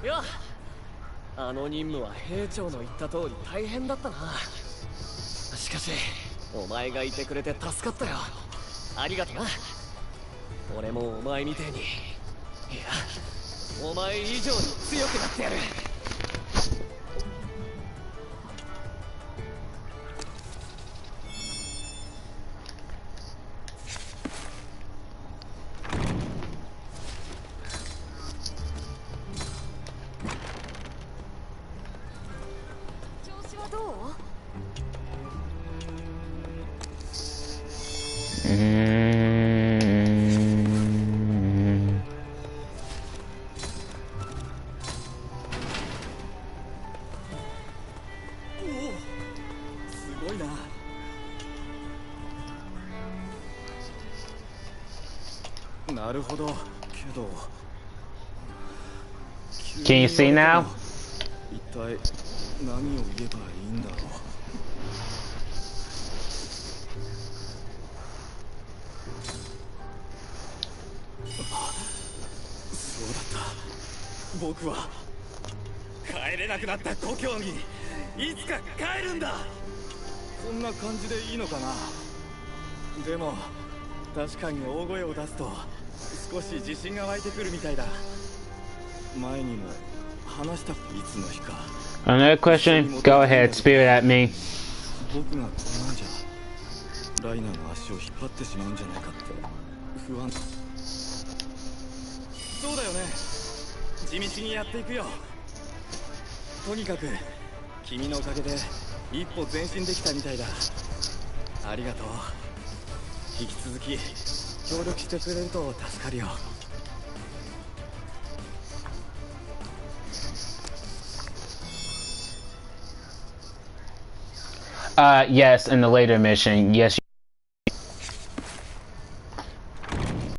いや、あの任務は兵長の言った通り大変だったな。しかしお前がいてくれて助かったよ。ありがとな。俺もお前みてえに、いやお前以上に強くなってやる。Can you see now? 一体何を言えばいいんだろう。そうだった。僕は帰れなくなった故郷にいつか帰るんだ。こんな感じでいいのかな。でも確かに大声を出すと少し自信が湧いてくるみたいだ。前にも話したいつの日か。Another question? Go ahead, spew it at me. 僕がこんなんじゃライナーの足を引っ張ってしまうんじゃないかって不安。そうだよね。地道にやっていくよ。とにかく君のおかげで一歩前進できたみたいだ。ありがとう。引き続き協力してくれると助かるよ。Yes, in the later mission, yes.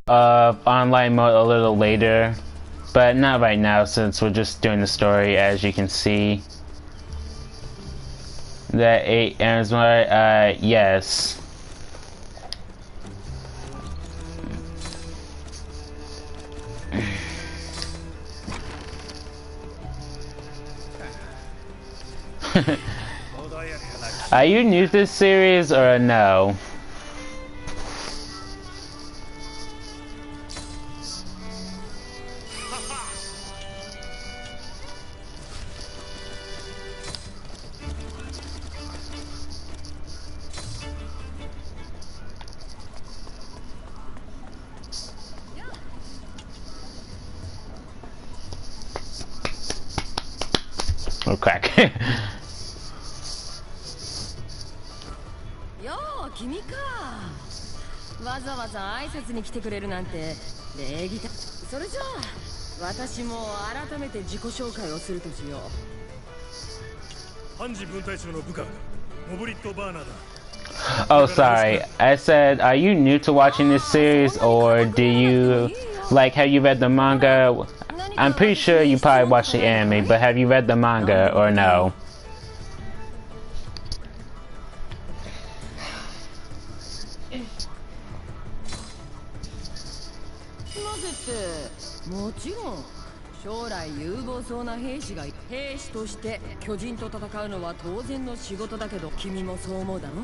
Online mode a little later, but not right now since we're just doing the story, as you can see. That 8 ends more, yes. Are you new to this series or no? Oh, crack. 君か。わざわざ挨拶に来てくれるなんて礼儀だ。それじゃあ私も改めて自己紹介をするとしよう。判事分隊長の部下モブリット・バーナーだ。 Oh, sorry. I said, are you new to watching this series, or do you, like, have you read the manga? I'm pretty sure you probably watched the anime, but have you read the manga or no? Not もちろん将来有望そうな兵士が兵士として巨人と戦うのは当然の仕事だけど、君もそう思うだろ。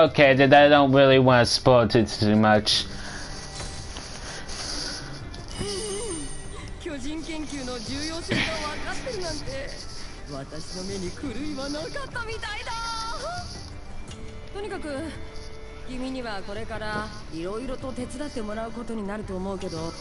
Okay, then I don't really want to spoil it too much. 巨人研究の重要性が分かってるなんて私の目に狂いはなかったみたいだ。とにかく君にはこれからいろいろと手伝ってもらうことになると思うけど、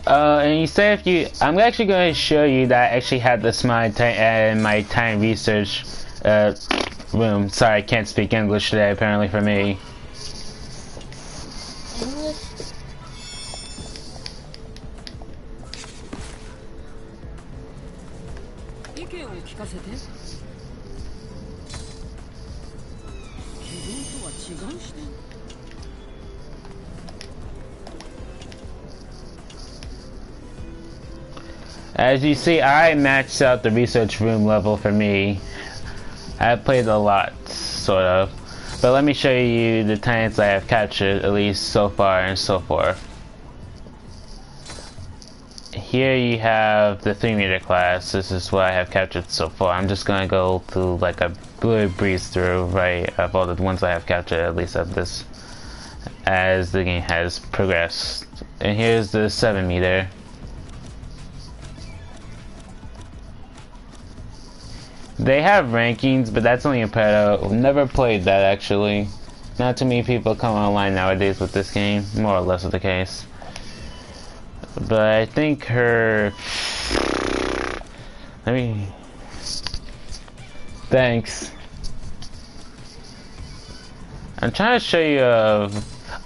And you say if you, I'm actually going to show you that I actually had this in my time research room. Sorry, I can't speak English today, apparently for me. As you see, I maxed out the research room level for me. I've played a lot, sort of. But let me show you the Titans I have captured, at least so far and so forth. Here you have the 3-meter class. This is what I have captured so far. I'm just gonna go through like a breeze through, right, of all the ones I have captured, at least of this, as the game has progressed. And here's the 7-meter. They have rankings, but that's only in Pato. Never played that actually. Not too many people come online nowadays with this game, more or less of the case. But I think her... Thanks. I'm trying to show you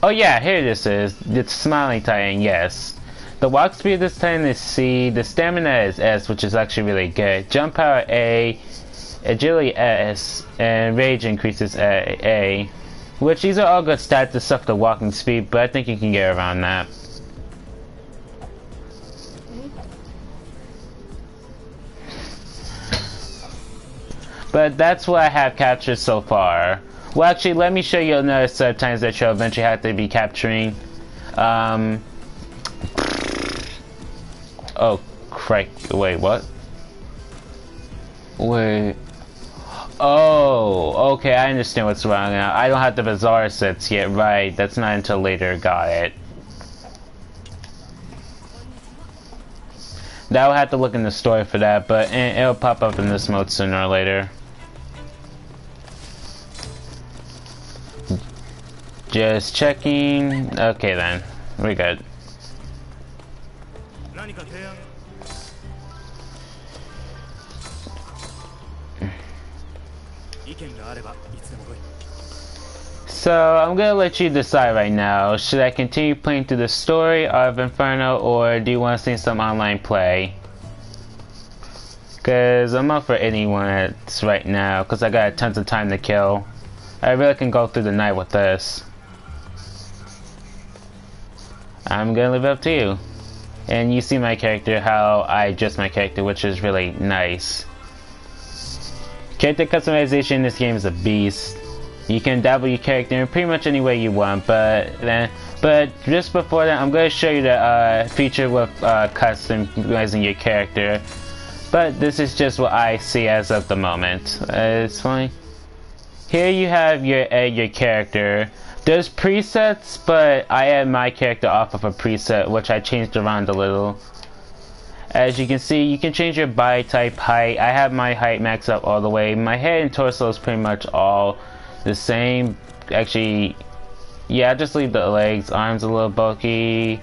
oh yeah, here this is. It's Smiling Titan, yes. The walk speed of this Titan is C, the stamina is S, which is actually really good. Jump power A, agility S, and rage increases A. Which these are all good stats to suck the walking speed, but I think you can get around that. But that's what I have captured so far. Well, actually, let me show you another set of Titans that you'll eventually have to be capturing. Oh, crap. Wait, what? Wait. Oh, okay, I understand what's wrong now. I don't have the Bizarre sets yet, right. That's not until later, got it. That will have to look in the story for that, but it'll pop up in this mode sooner or later. Just checking. Okay then, we're good. So I'm gonna let you decide right now. Should I continue playing through the story of Inferno, or do you want to see some online play? Cause I'm up for anyone right now, cause I got tons of time to kill. I really can go through the night with this. I'm gonna leave it up to you. And you see my character, how I adjust my character, which is really nice. Character customization in this game is a beast. You can dabble your character in pretty much any way you want, but just before that, I'm going to show you the feature with customizing your character. But this is just what I see as of the moment. It's funny. Here you have your character. There's presets, but I add my character off of a preset, which I changed around a little. As you can see, you can change your body type, height. I have my height maxed up all the way. My head and torso is pretty much all the same. Actually, yeah, I just leave the legs. Arms a little bulky.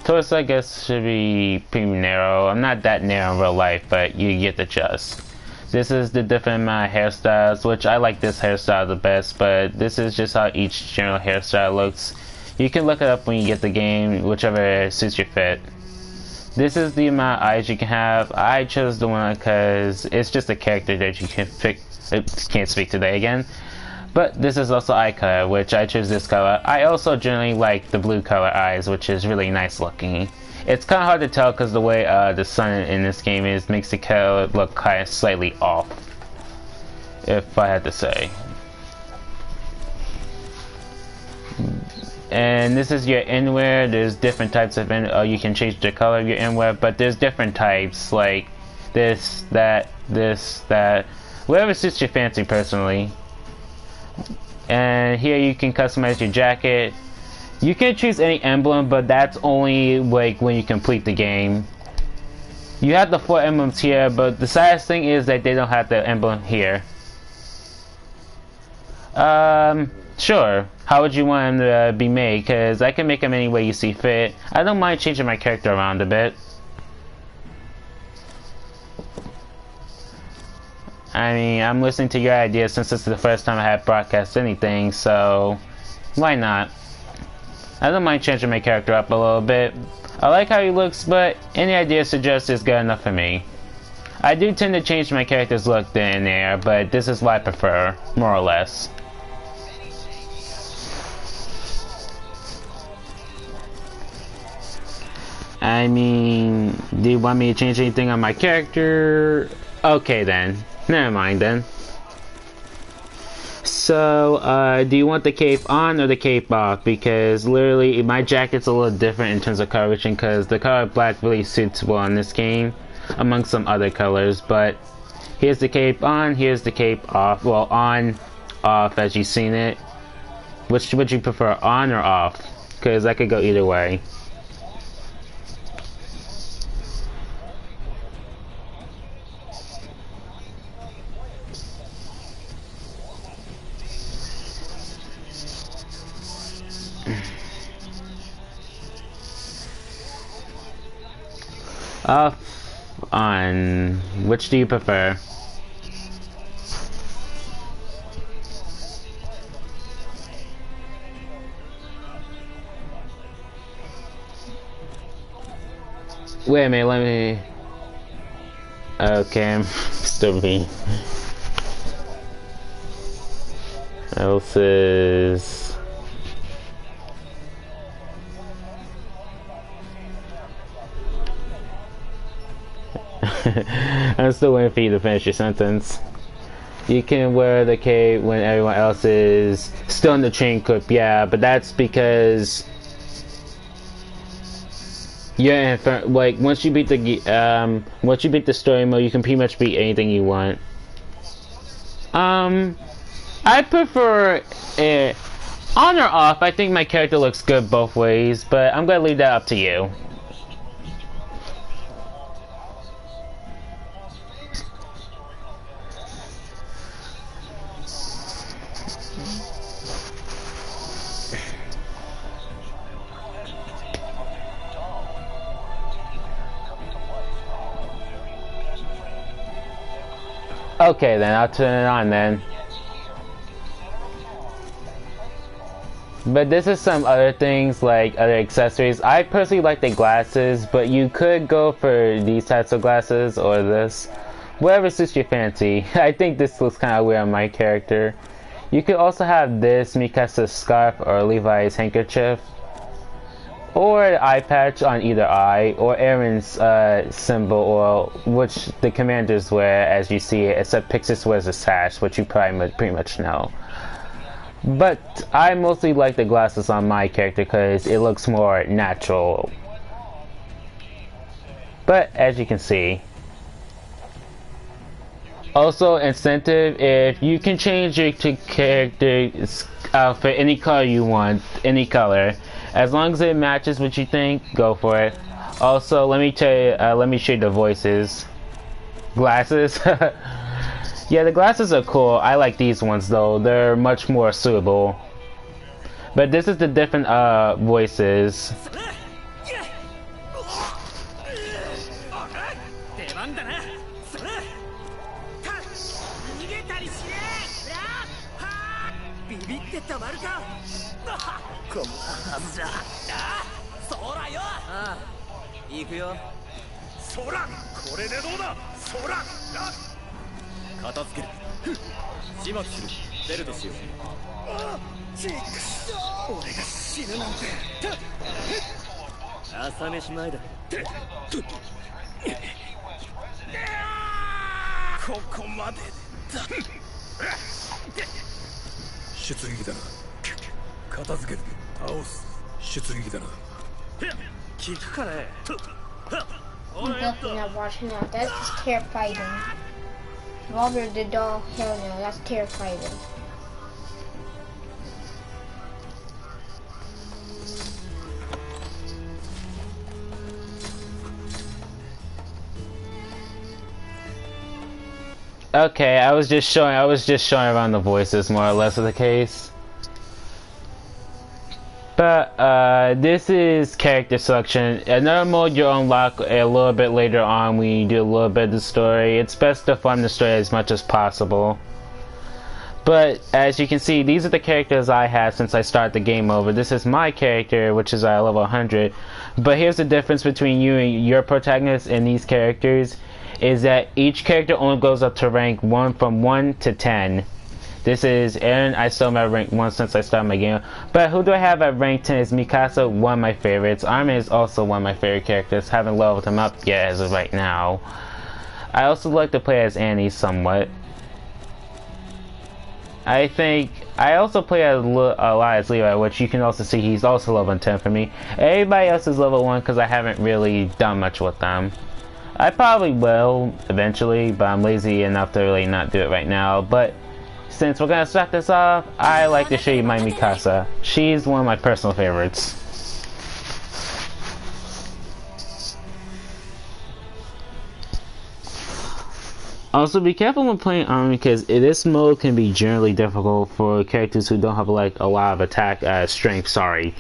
Torso, I guess, should be pretty narrow. I'm not that narrow in real life, but you get the gist. This is the different amount of hairstyles, which I like this hairstyle the best, but this is just how each general hairstyle looks. You can look it up when you get the game, whichever suits your fit. This is the amount of eyes you can have. I chose the one because it's just a character that you can pick. Can't speak today again. But this is also eye color, which I chose this color. I also generally like the blue color eyes, which is really nice looking. It's kind of hard to tell because the way the sun in this game is makes the color look kind of slightly off, if I had to say. And this is your inwear. There's different types of you can change the color of your inwear, but there's different types like this, that, whatever suits your fancy personally. And here you can customize your jacket. You can choose any emblem, but that's only like when you complete the game. You have the 4 emblems here, but the saddest thing is that they don't have the emblem here. Sure. How would you want them to be made? Because I can make them any way you see fit. I don't mind changing my character around a bit. I mean, I'm listening to your ideas since this is the first time I have broadcast anything, so why not? I don't mind changing my character up a little bit. I like how he looks, but any idea suggested is good enough for me. I do tend to change my character's look then and there, but this is what I prefer, more or less. I mean, do you want me to change anything on my character? Okay then, never mind then. So, do you want the cape on or the cape off? Because literally, my jacket's a little different in terms of coverage, because the color black really suits well in this game, among some other colors. But here's the cape on, here's the cape off. Well, on, off, as you've seen it. Which would you prefer, on or off? Because that could go either way. Off, on. Which do you prefer? Wait a minute, let me... Okay, I'm still being... Else is... I'm still waiting for you to finish your sentence. You can wear the cape when everyone else is still in the train clip, yeah, but that's because you're in like once you beat the story mode, you can pretty much beat anything you want. I prefer it on or off. I think my character looks good both ways, but I'm gonna leave that up to you. Okay then, I'll turn it on then. But this is some other things, like other accessories. I personally like the glasses, but you could go for these types of glasses or this. Whatever suits your fancy. I think this looks kind of weird on my character. You could also have this, Mikasa's scarf or Levi's handkerchief. Or an eye patch on either eye, or Aaron's symbol, or which the commanders wear, as you see it, except Pixis wears a sash, which you probably pretty much know. But I mostly like the glasses on my character because it looks more natural. But as you can see. Also, incentive, if you can change your character's outfit any color you want, any color. As long as it matches what you think, go for it. Also, let me tell you, let me show you the voices. Glasses. Yeah, the glasses are cool. I like these ones though. They're much more suitable. But this is the different voices. Definitely not watching that. That's just terrifying. Robert the doll, hell no, that's terrifying. Okay, I was just showing around the voices, more or less of the case. But this is character selection. Another mode you'll unlock a little bit later on when you do a little bit of the story. It's best to farm the story as much as possible. But as you can see, these are the characters I have since I started the game over. This is my character, which is at level 100. But here's the difference between you and your protagonist and these characters, is that each character only goes up to rank 1 from 1 to 10. This is Aaron. I still am at rank 1 since I started my game. But who do I have at rank 10 is Mikasa, one of my favorites. Armin is also one of my favorite characters. Haven't leveled him up yet as of right now. I also like to play as Annie somewhat. I think I also play a lot as Levi, which you can also see he's also level 10 for me. Everybody else is level 1 because I haven't really done much with them. I probably will eventually, but I'm lazy enough to really not do it right now. But since we're gonna start this off, I like to show you my Mikasa. She's one of my personal favorites. Also, be careful when playing Army because this mode can be generally difficult for characters who don't have like a lot of attack strength. Sorry,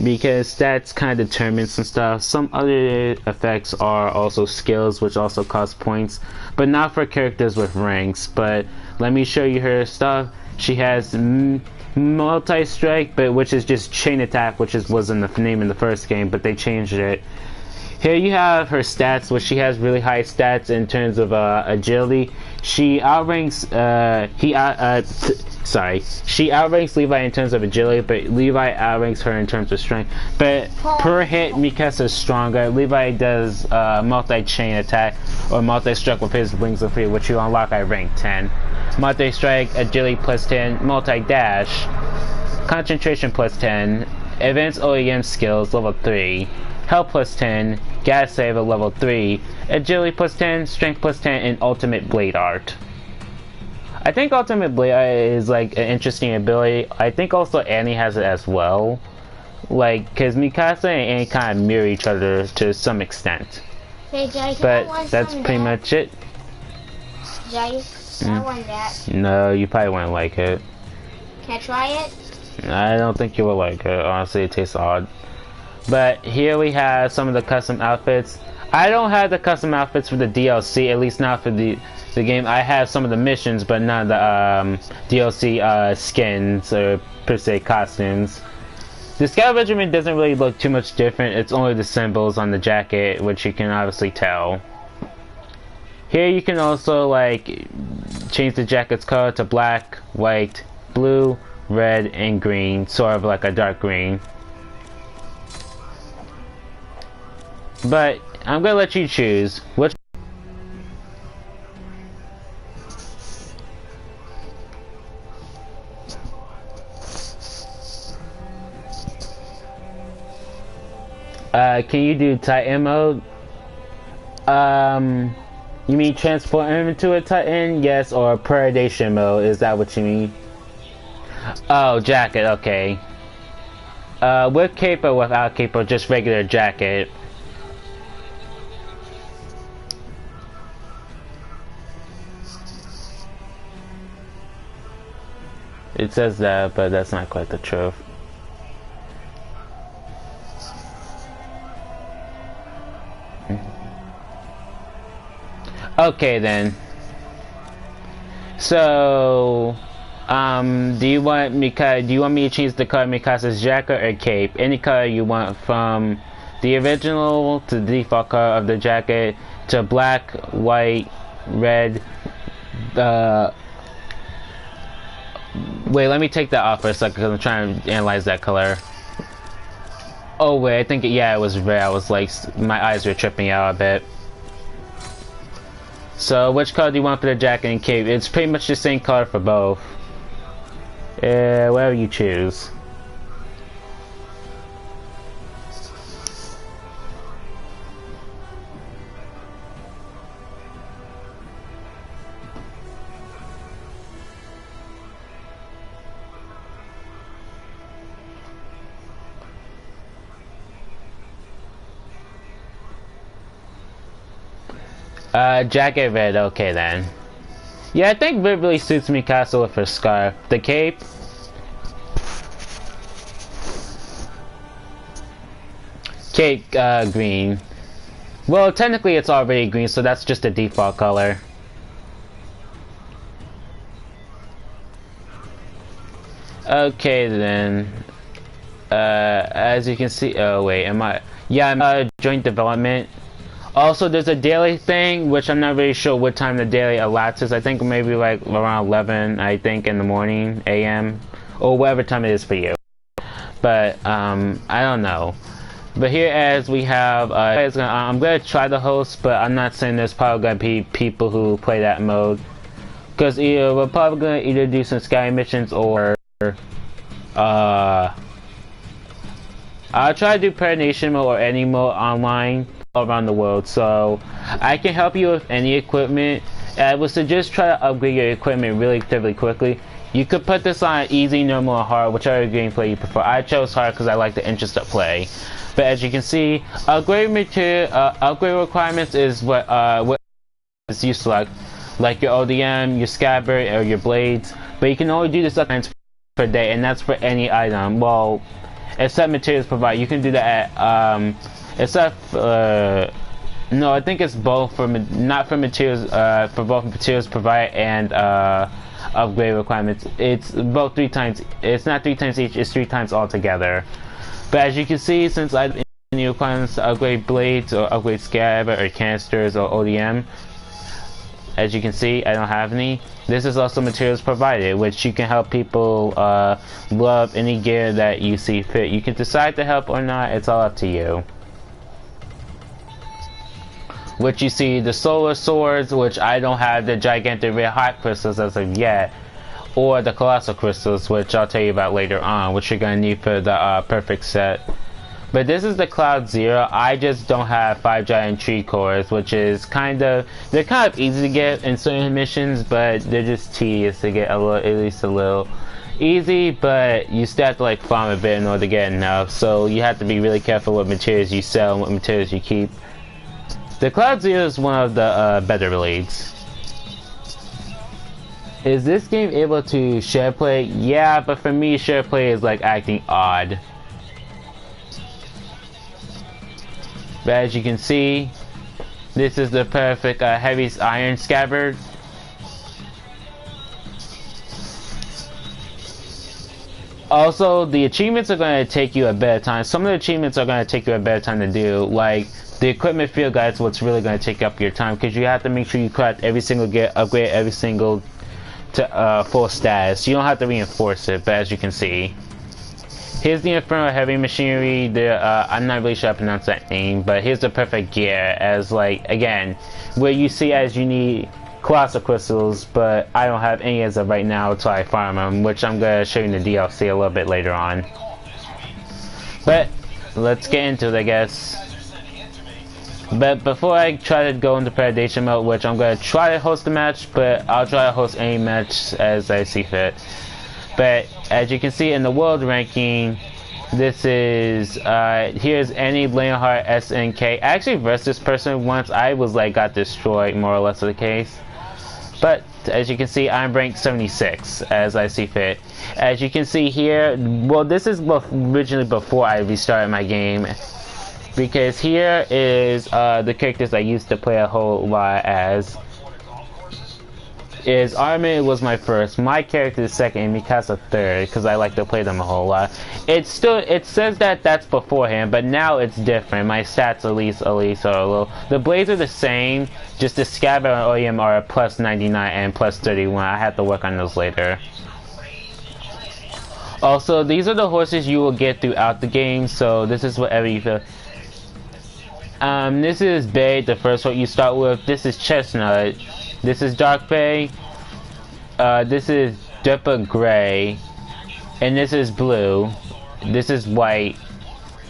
because stats kind of determines some stuff. Some other effects are also skills, which also cost points, but not for characters with ranks. But let me show you her stuff. She has multi-strike, but which is just chain attack, which was in the name in the first game, but they changed it. Here you have her stats, which she has really high stats in terms of agility. She outranks she outranks Levi in terms of agility, but Levi outranks her in terms of strength. But per hit, Mikasa is stronger. Levi does multi-chain attack or multi-strike with his wings of free, which you unlock at rank 10. Multi-strike, agility plus 10, multi-dash, concentration plus 10, advanced OEM skills level 3. Health plus 10, gas save at level 3, agility plus 10, strength plus 10, and ultimate blade art. I think ultimate blade art is like an interesting ability. I think also Annie has it as well. Like, cause Mikasa and Annie kind of mirror each other to some extent. Hey, Jay, but that's pretty much it. Jay, I want that. No, you probably wouldn't like it. Can I try it? I don't think you will like it. Honestly, it tastes odd. But here we have some of the custom outfits. I don't have the custom outfits for the DLC, at least not for the game. I have some of the missions, but none of the DLC skins or per se costumes. The Scout Regiment doesn't really look too much different. It's only the symbols on the jacket, which you can obviously tell. Here you can also like change the jacket's color to black, white, blue, red, and green, sort of like a dark green. But I'm gonna let you choose which. Can you do Titan mode? You mean transform into a Titan? Yes, or predation mode? Is that what you mean? Oh, jacket. Okay. With cape or without cape, or just regular jacket? It says that, but that's not quite the truth. Okay then. So, do you want me to change the color Mikasa's jacket or cape? Any color you want, from the original to the default color of the jacket to black, white, red. Wait, let me take that off for a second because I'm trying to analyze that color. Oh wait, I think yeah, it was red. I was like, my eyes were tripping out a bit. So which color do you want for the jacket and cape? It's pretty much the same color for both. Whatever you choose. Jacket red, okay then. Yeah, I think red really suits Mikasa with her scarf. The cape? Cape, green. Well, technically it's already green, so that's just the default color. Okay then. As you can see, oh wait, yeah, I'm joint development. Also, there's a daily thing, which I'm not really sure what time the daily elapses. I think maybe like around 11, I think, in the morning, AM, or whatever time it is for you. But, I don't know. But here as we have, I'm gonna try the host, but I'm not saying there's probably gonna be people who play that mode. Because we're probably gonna either do some sky missions or I'll try to do Predation mode or any mode online all around the world, so I can help you with any equipment. I would suggest try to upgrade your equipment relatively quickly. You could put this on easy, normal, or hard, whichever gameplay you prefer. I chose hard because I like the interest of play. But as you can see, upgrade requirements is what is you select, like your ODM, your scabbard, or your blades. But you can only do this up times per day, and that's for any item. Well, except materials provided. You can do that at no, I think it's both for not for materials for both materials provided and upgrade requirements. It's both 3 times. It's not 3 times each. It's 3 times altogether. But as you can see, since I have any requirements to upgrade blades or upgrade scabbard or canisters or ODM, as you can see, I don't have any. This is also materials provided, which you can help people love any gear that you see fit. You can decide to help or not. It's all up to you. Which you see the solar swords, which I don't have the gigantic red hot crystals as of yet, or the colossal crystals, which I'll tell you about later on, which you're gonna need for the perfect set. But this is the Cloud Zero. I just don't have 5 giant tree cores, which is they're kind of easy to get in certain missions, but they're just tedious to get at least a little. Easy, but you still have to like farm a bit in order to get enough, so you have to be really careful what materials you sell and what materials you keep. The Cloud Zero is one of the better blades. Is this game able to share play? Yeah, but for me, share play is like acting odd. But as you can see, this is the perfect heavy iron scabbard. Also, the achievements are going to take you a better time. Some of the achievements are going to take you a better time to do, like the equipment field guide is what's really going to take up your time, because you have to make sure you collect every single gear, upgrade every single to full status. You don't have to reinforce it, but as you can see, here's the Infernal Heavy Machinery. I'm not really sure I pronounce that name, but here's the perfect gear, as like, again, where you see as you need colossal crystals, but I don't have any as of right now until I farm them, which I'm going to show you in the DLC a little bit later on. But let's get into it, I guess. But before I try to go into Predation mode, which I'm going to try to host a match, but I'll try to host any match as I see fit. But as you can see in the world ranking, this is, here's any Leonhardt SNK. I actually versed this person once. I was like, got destroyed, more or less of the case. But as you can see, I'm ranked 76 as I see fit. As you can see here, well, this is originally before I restarted my game, because here is the characters I used to play a whole lot as. Armin was my first, my character is second, and Mikasa third, because I like to play them a whole lot. It says that that's beforehand, but now it's different. My stats at least are a little. The blades are the same, just the scabbard and OEM are plus 99 and plus 31. I have to work on those later. Also, these are the horses you will get throughout the game, so this is whatever you feel. This is Bay, the first one you start with. This is Chestnut. This is Dark Bay. This is Dippa Gray. And this is Blue. This is White.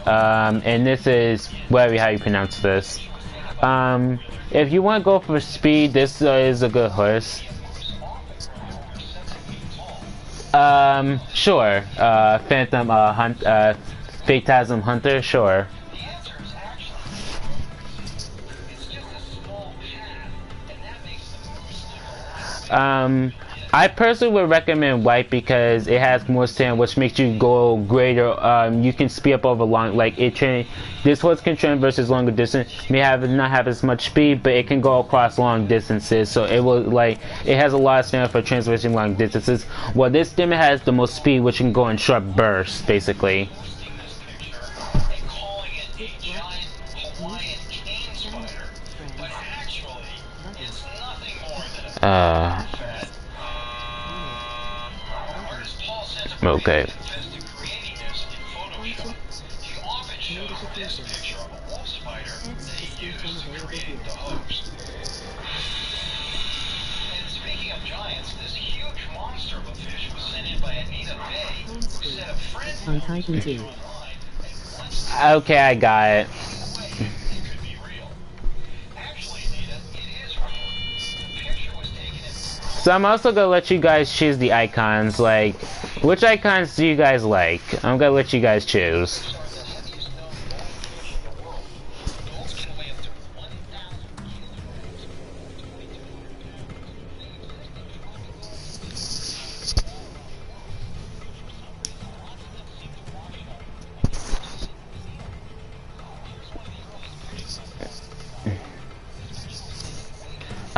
And this is whatever how you pronounce this. If you want to go for speed, this is a good horse. Sure. Phantom Phantasm Hunter, sure. I personally would recommend White because it has more stamina, which makes you go greater. You can speed up over long, like this horse can train versus longer distance. May not have as much speed, but it can go across long distances. So it will it has a lot of stamina for traversing long distances. Well, this stamina has the most speed, which can go in short bursts, basically. Okay. Speaking of giants, On Titan 2. Okay, I got it. So I'm also gonna let you guys choose the icons. Like, which icons do you guys like? I'm gonna let you guys choose.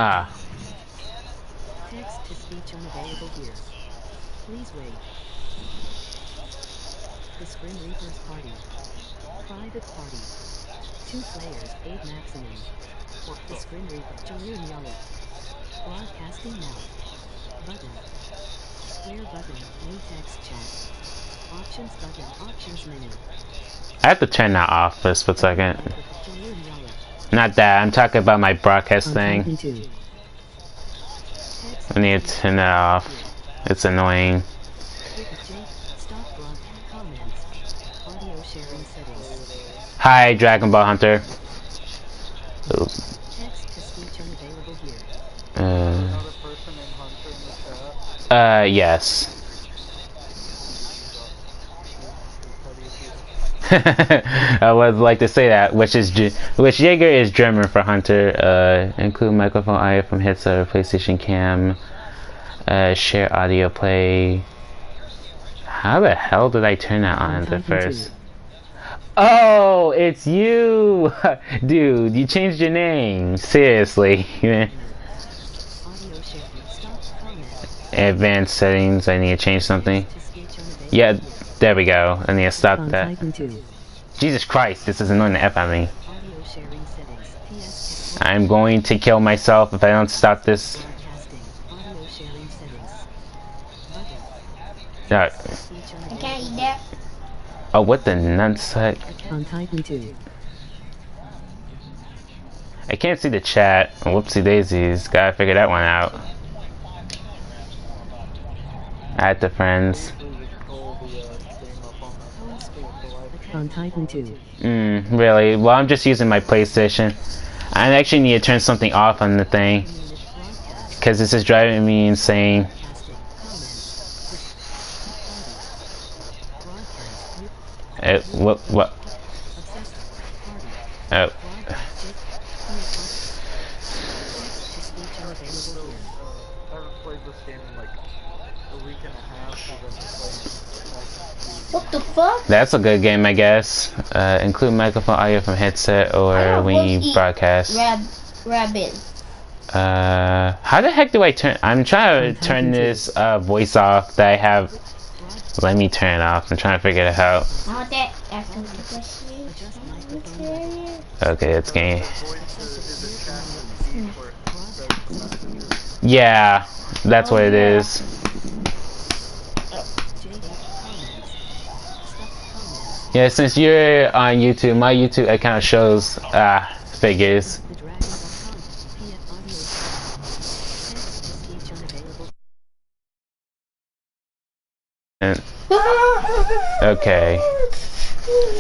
Ah. Text to speech unavailable here. Please wait. The Scrim Reaper's party. Private party. 2 players, 8 maximum. The Scrim Reaper, Julian Yellow. Broadcasting now. Button. Square button, new text chat. Options button, options menu. I have to turn that off for a split second. Julian Yellow. Not that, I'm talking about my broadcast thing. Titan 2. I need to turn that off. It's annoying. Stop block, comments. Audio sharing settings. Hi, Dragon Ball Hunter. Text to speech unavailable here. Another person named Hunter in the chat. Yes. I would like to say that, which Jaeger is German for Hunter. Include microphone audio from headset or PlayStation cam. Share audio play. How the hell did I turn that on at first? Oh, it's you! Dude, you changed your name. Seriously. Advanced settings, I need to change something. Yeah, there we go. I need to stop that. Jesus Christ, this is annoying the F out of me. I'm going to kill myself if I don't stop this. I can't eat that. Oh, what the nutsack? On Titan 2. I can't see the chat. Whoopsie daisies. Gotta figure that one out. Add the friends. On Titan 2. Really? Well, I'm just using my PlayStation. I actually need to turn something off on the thing. Because this is driving me insane. What? Oh. What the fuck? That's a good game, I guess. Include microphone audio from headset or when you broadcast. Rabbit. How the heck do I turn? I'm trying to turn this voice off that I have. Let me turn it off. I'm trying to figure it out. Okay, it's game. Yeah, that's what it is. Yeah, since you're on YouTube, my YouTube account shows figures. Okay.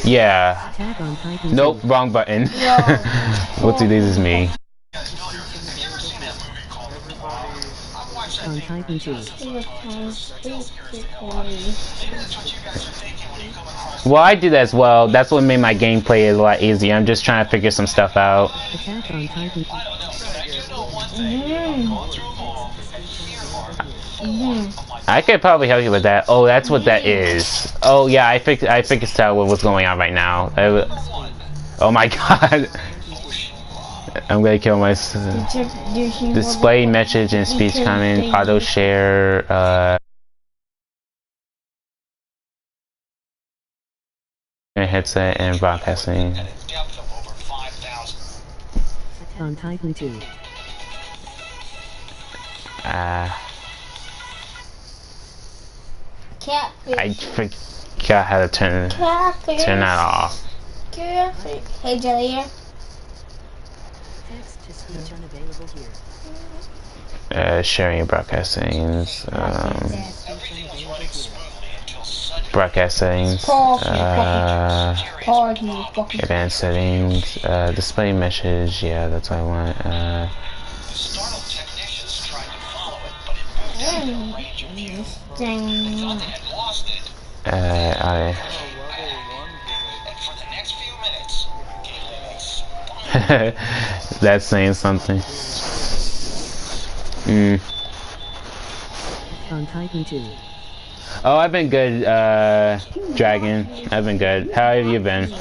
Yeah. Nope, wrong button. Whoopsie, this is me. On Titan 2. Well, I do that as well. That's what made my gameplay a lot easier. I'm just trying to figure some stuff out. Attack on Titan. I could probably help you with that. Oh, that's what that is. Oh yeah, I figured out what was going on right now. Oh my god. I'm gonna kill myself. Display message and speech comment, auto share, headset and broadcasting. On Titan 2. I forgot how to turn that off. Hey, Jelly. Text to speech unavailable here. Sharing your broadcasting. Broadcast settings. Pause, motherfucker. Advanced settings. Display message. Yeah, that's what I want. That's saying something. On Titan 2. Oh, I've been good, Dragon. I've been good. How have you been?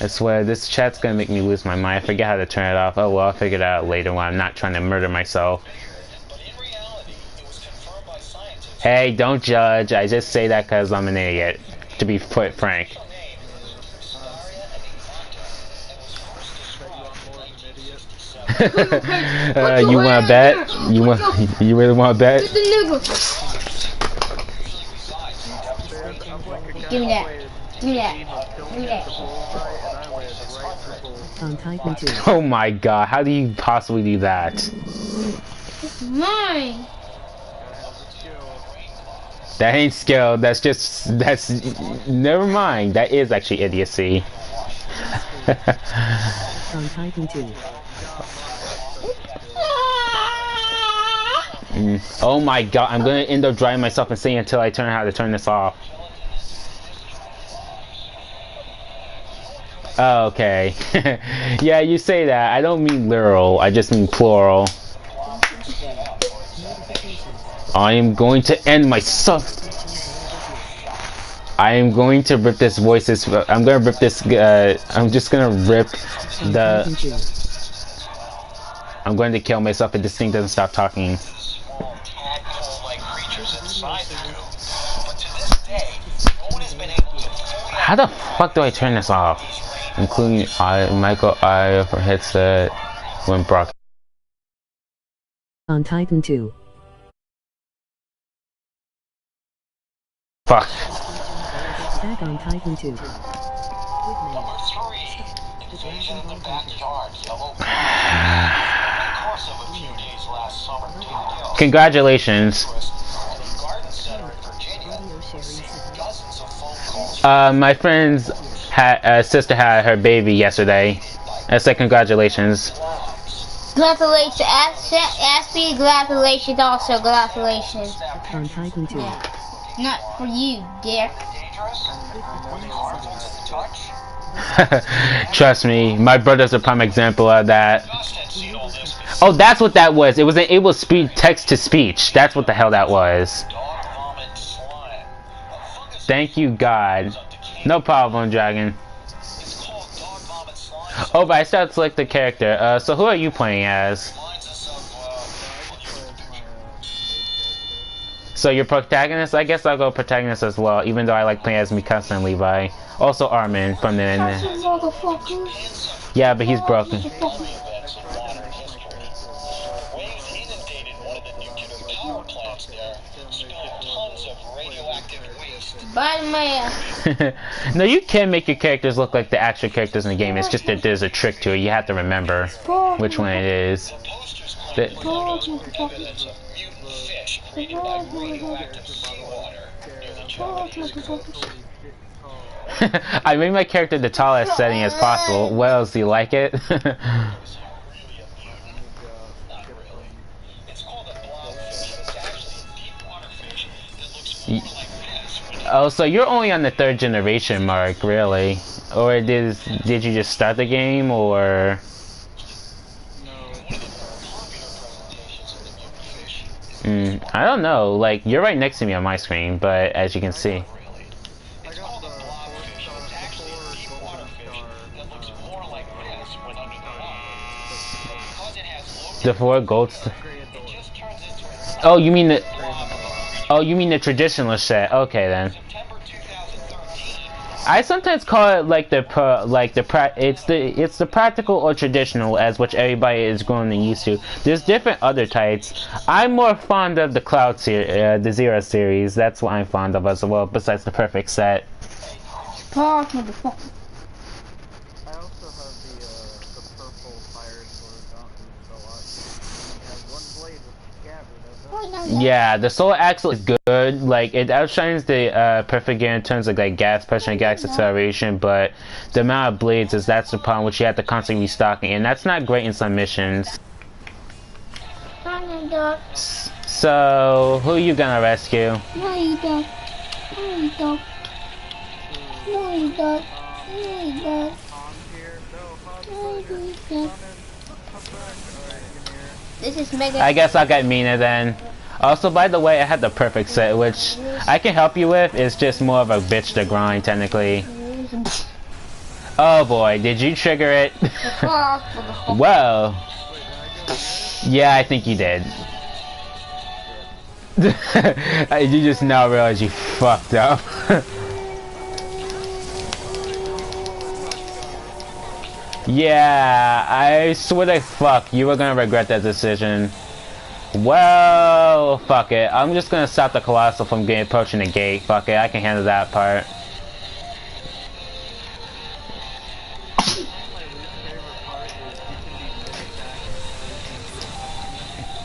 I swear, this chat's gonna make me lose my mind. I forget how to turn it off. Oh well, I'll figure it out later when I'm not trying to murder myself. Hey, don't judge. I just say that because I'm an idiot, to be put frank. You want to bet? You really want to bet? Give me that. Give me that. Give me that. On Titan 2. Oh my god, how do you possibly do that? It's mine. That ain't skill, that's just, that's, never mind. That is actually idiocy. On Titan 2. Oh my god, I'm gonna end up driving myself insane until I learn how to turn this off. Oh, okay. Yeah, you say that. I don't mean literal, I just mean plural. I am going to end myself. I am going to rip this voices. I'm gonna rip this. I'm just gonna rip the. I'm going to kill myself if this thing doesn't stop talking. How the fuck do I turn this off? Including Michael I for headset when Brock. On Titan 2. Fuck. Back on Titan 2. Congratulations. My friend's sister had her baby yesterday. I said congratulations. Congratulations. Ask me congratulations also. Congratulations. On Titan 2. Yeah. Not for you, Dick. Trust me, my brother's a prime example of that. Oh, that's what that was. It was speech text to speech. That's what the hell that was. Thank you, God. No problem, Dragon. Oh, but I still have to select the character. So who are you playing as? So you're protagonist? I guess I'll go protagonist as well, even though I like playing as Mikasa and Levi. Also Armin from the end. Yeah, but he's broken. No, you can make your characters look like the actual characters in the game. It's just that there's a trick to it. You have to remember which one it is. I made my character the tallest setting as possible. Wells, do you like it? Oh, so you're only on the 3rd generation mark, really? Or did you just start the game, or? I don't know. Like, you're right next to me on my screen, but as you can see. The 4 gold. Oh, you mean the? Oh, you mean the traditional set? Okay then. I sometimes call it like it's the practical or traditional, as which everybody is going to used to. There's different other types. I'm more fond of the Cloud series, the Zero series. That's what I'm fond of as well. Besides the perfect set. Pause, motherfucker. I also have the purple fire sword gauntlet so it has one blade with a scabbard. Yeah, the solar axle is good. Like, it outshines the perfect gear in terms of like gas pressure and gas acceleration, but the amount of blades that's the problem, which you have to constantly restocking, and that's not great in some missions. So, who are you gonna rescue? This is Mega. I guess I'll get Mina then. Also, by the way, I had the perfect set, which I can help you with. It's just more of a bitch to grind, technically. Oh boy, did you trigger it? Well, yeah, I think you did. You just now realize you fucked up. Yeah, I swear to fuck, you were gonna regret that decision. Well, fuck it. I'm just gonna stop the Colossal from approaching the gate. Fuck it, I can handle that part.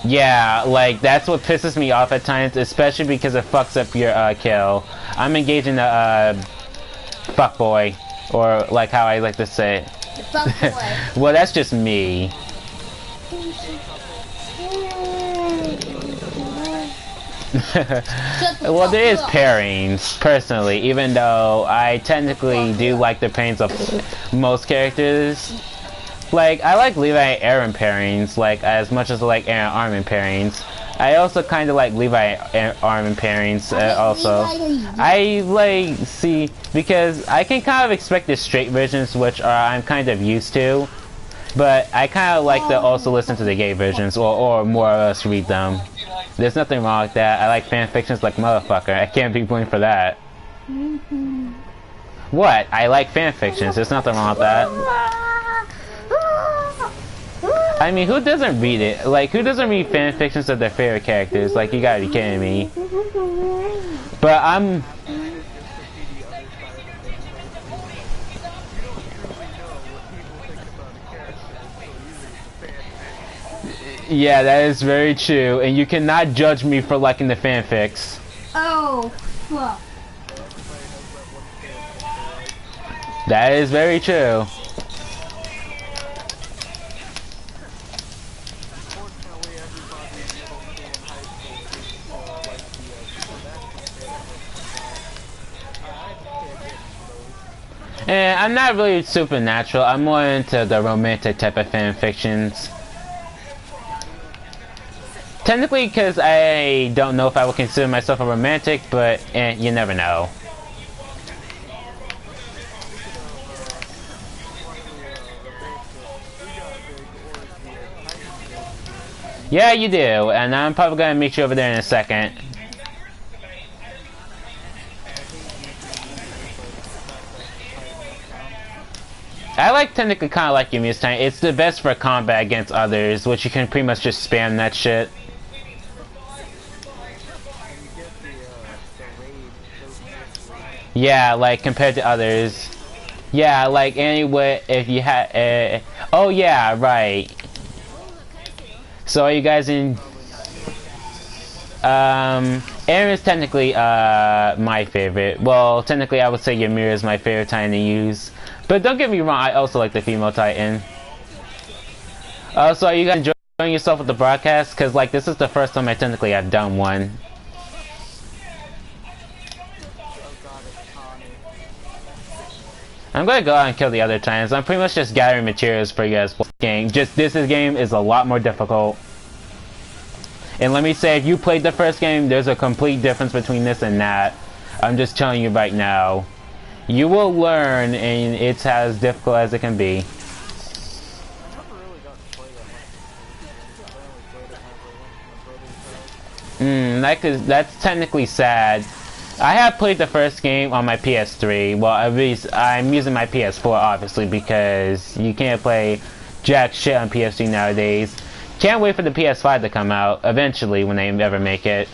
Yeah, like, that's what pisses me off at times, especially because it fucks up your kill. I'm engaging the fuckboy, or like how I like to say it. The fuckboy. Well, that's just me. Well, there is pairings, personally, even though I technically do like the pairings of most characters. Like, I like Levi and Aaron pairings, like, as much as I like Aaron Armin pairings. I also kind of like Levi and Armin pairings, also. I like, see, because I can kind of expect the straight versions, which I'm kind of used to. But I kind of like to also listen to the gay versions, or more or less read them. There's nothing wrong with that. I like fan fictions like motherfucker. I can't be blamed for that. What? I like fan fictions. There's nothing wrong with that. I mean, who doesn't read it? Like, who doesn't read fan fictions of their favorite characters? Like, you gotta be kidding me. But I'm... Yeah, that is very true, and you cannot judge me for liking the fanfics. Oh, fuck. That is very true. And I'm not really supernatural, I'm more into the romantic type of fanfictions. Technically, because I don't know if I would consider myself a romantic, but you never know. Yeah, you do, and I'm probably gonna meet you over there in a second. I like technically kind of like your Muse Tank. It's the best for combat against others, which you can pretty much just spam that shit. Yeah, like compared to others. Yeah, like anyway, if you had, oh yeah, right. So are you guys in? Aaron's technically my favorite. Well, technically I would say Ymir is my favorite Titan to use. But don't get me wrong, I also like the female Titan. So are you guys enjoying yourself with the broadcast? Because like this is the first time I technically have done one. I'm gonna go out and kill the other Titans. I'm pretty much just gathering materials for you guys. Game. Just this game is a lot more difficult. And let me say, if you played the first game, there's a complete difference between this and that. I'm just telling you right now. You will learn, and it's as difficult as it can be. That's technically sad. I have played the first game on my PS3. Well, at least I'm using my PS4, obviously, because you can't play jack shit on PS3 nowadays. Can't wait for the PS5 to come out, eventually, when they ever make it.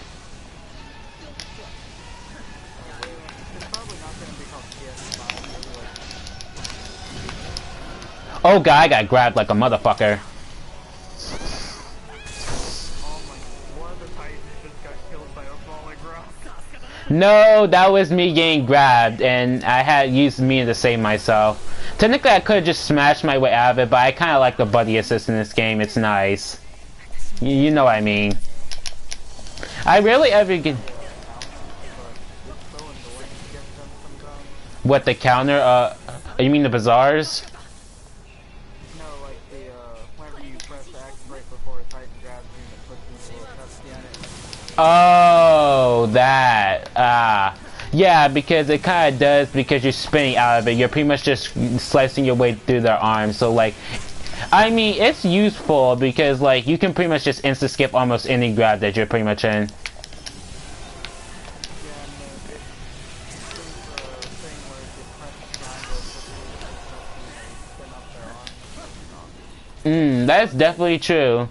Oh god, I got grabbed like a motherfucker. No, that was me getting grabbed, and I had used me to save myself. Technically, I could have just smashed my way out of it, but I kind of like the buddy assist in this game. It's nice. You know what I mean. I rarely ever get... What, the counter? You mean the bazaars? No, like the, whenever you press X right before a Titan grabs you and it puts you in a little cutscene. Oh, that. Yeah, because it kind of does, because you're spinning out of it. You're pretty much just slicing your way through their arms. So, like, I mean, it's useful because, like, you can pretty much just insta-skip almost any grab that you're pretty much in. That's definitely true.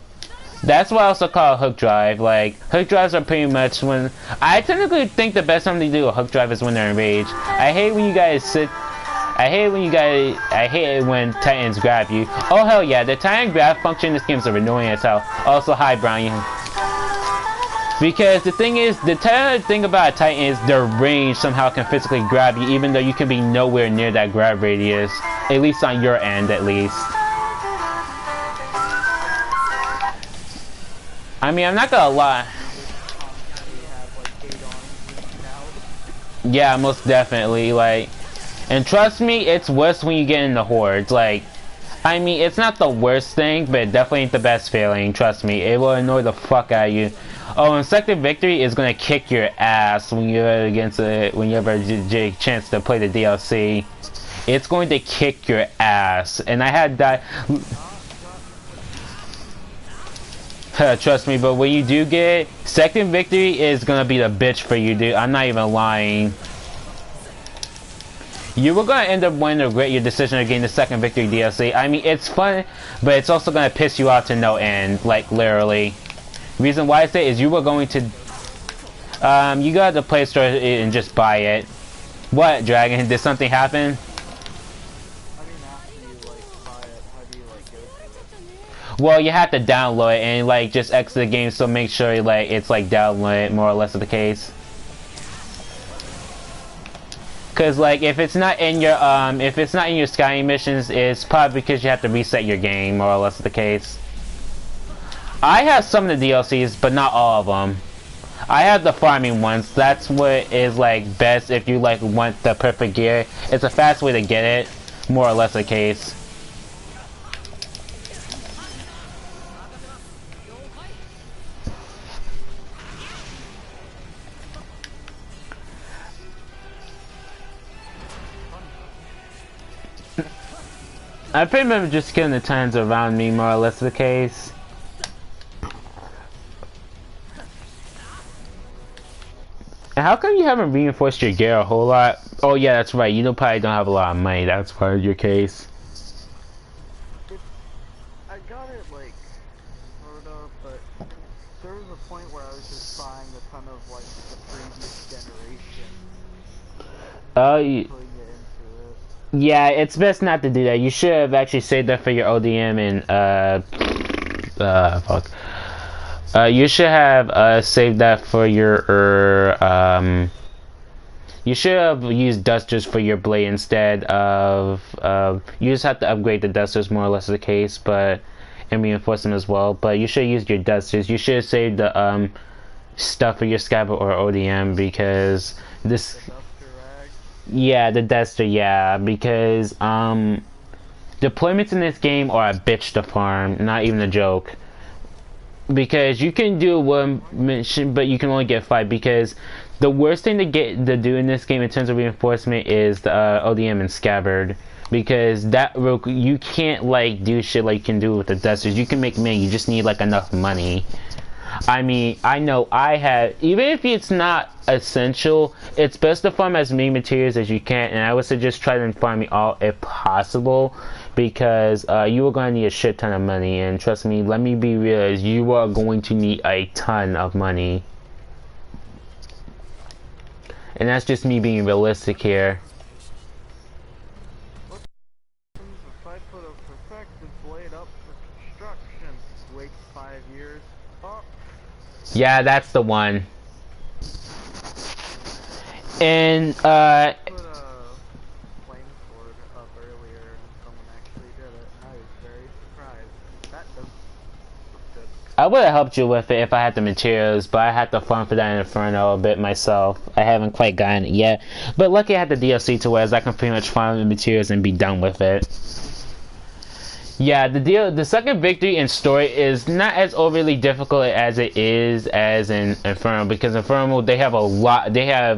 That's what I also call hook drive. Like, hook drives are pretty much when... I technically think the best time to do a hook drive is when they're enraged. I hate when you guys sit... I hate it when Titans grab you. Oh hell yeah, the Titan grab function in this game is annoying as hell. Also, hi Brian. Because the thing is, the thing about a Titan is their range somehow can physically grab you, even though you can be nowhere near that grab radius. At least on your end, at least. I mean, I'm not gonna lie. Yeah, most definitely, like... And trust me, it's worse when you get in the hordes. Like, I mean, it's not the worst thing, but it definitely ain't the best feeling. Trust me, it will annoy the fuck out of you. Oh, and Sector Victory is gonna kick your ass when you're against it, when you have a chance to play the DLC. It's going to kick your ass. And I had that... Trust me, but when you do get it, Sector Victory is gonna be the bitch for you, dude. I'm not even lying. You were gonna end up wanting to regret your decision of getting the Second Victory DLC. I mean, it's fun, but it's also gonna piss you off to no end, like literally. Reason why I say is you were going to, you go to the Play Store and just buy it. What, Dragon? Did something happen? Well, you have to download it and like just exit the game, so make sure like it's like download it, more or less of the case. Cause like if it's not in your Skyrim missions, it's probably because you have to reset your game, more or less of the case. I have some of the DLCs, but not all of them. I have the farming ones. That's what is like best if you like want the perfect gear. It's a fast way to get it, more or less the case. I pretty much just killing the Titans around me, more or less the case. And how come you haven't reinforced your gear a whole lot? Oh yeah, that's right, you probably don't have a lot of money, that's part of your case. I got it, like, sort of, but there was a point where I was just buying a ton of, like, the previous generation. Yeah, it's best not to do that. You should have actually saved that for your ODM and, fuck. You should have, saved that for your, you should have used dusters for your blade instead of, you just have to upgrade the dusters, more or less the case, but, and reinforce them as well, but you should use your dusters. You should have saved the, stuff for your scabbard or ODM, because this... Yeah, the duster, yeah, because, deployments in this game are a bitch to farm, not even a joke. Because you can do one mission, but you can only get 5, because the worst thing to do in this game in terms of reinforcement is the, ODM and scabbard. Because that, you can't, like, do shit like you can do with the dusters. You can make money, you just need, like, enough money. I mean, I know I have, even if it's not essential, it's best to farm as many materials as you can, and I would suggest try to farm it all if possible, because you are going to need a shit ton of money, and trust me, let me be real, you are going to need a ton of money. And that's just me being realistic here. Yeah, that's the one. And Put a flame sword up earlier and someone actually did it, and I was very surprised. That does look good. I would have helped you with it if I had the materials, but I had to farm for that Inferno a bit myself. I haven't quite gotten it yet, but lucky I had the DLC to where I can pretty much farm the materials and be done with it. Yeah, the second victory in story is not as overly difficult as it is as in Inferno, because Inferno they have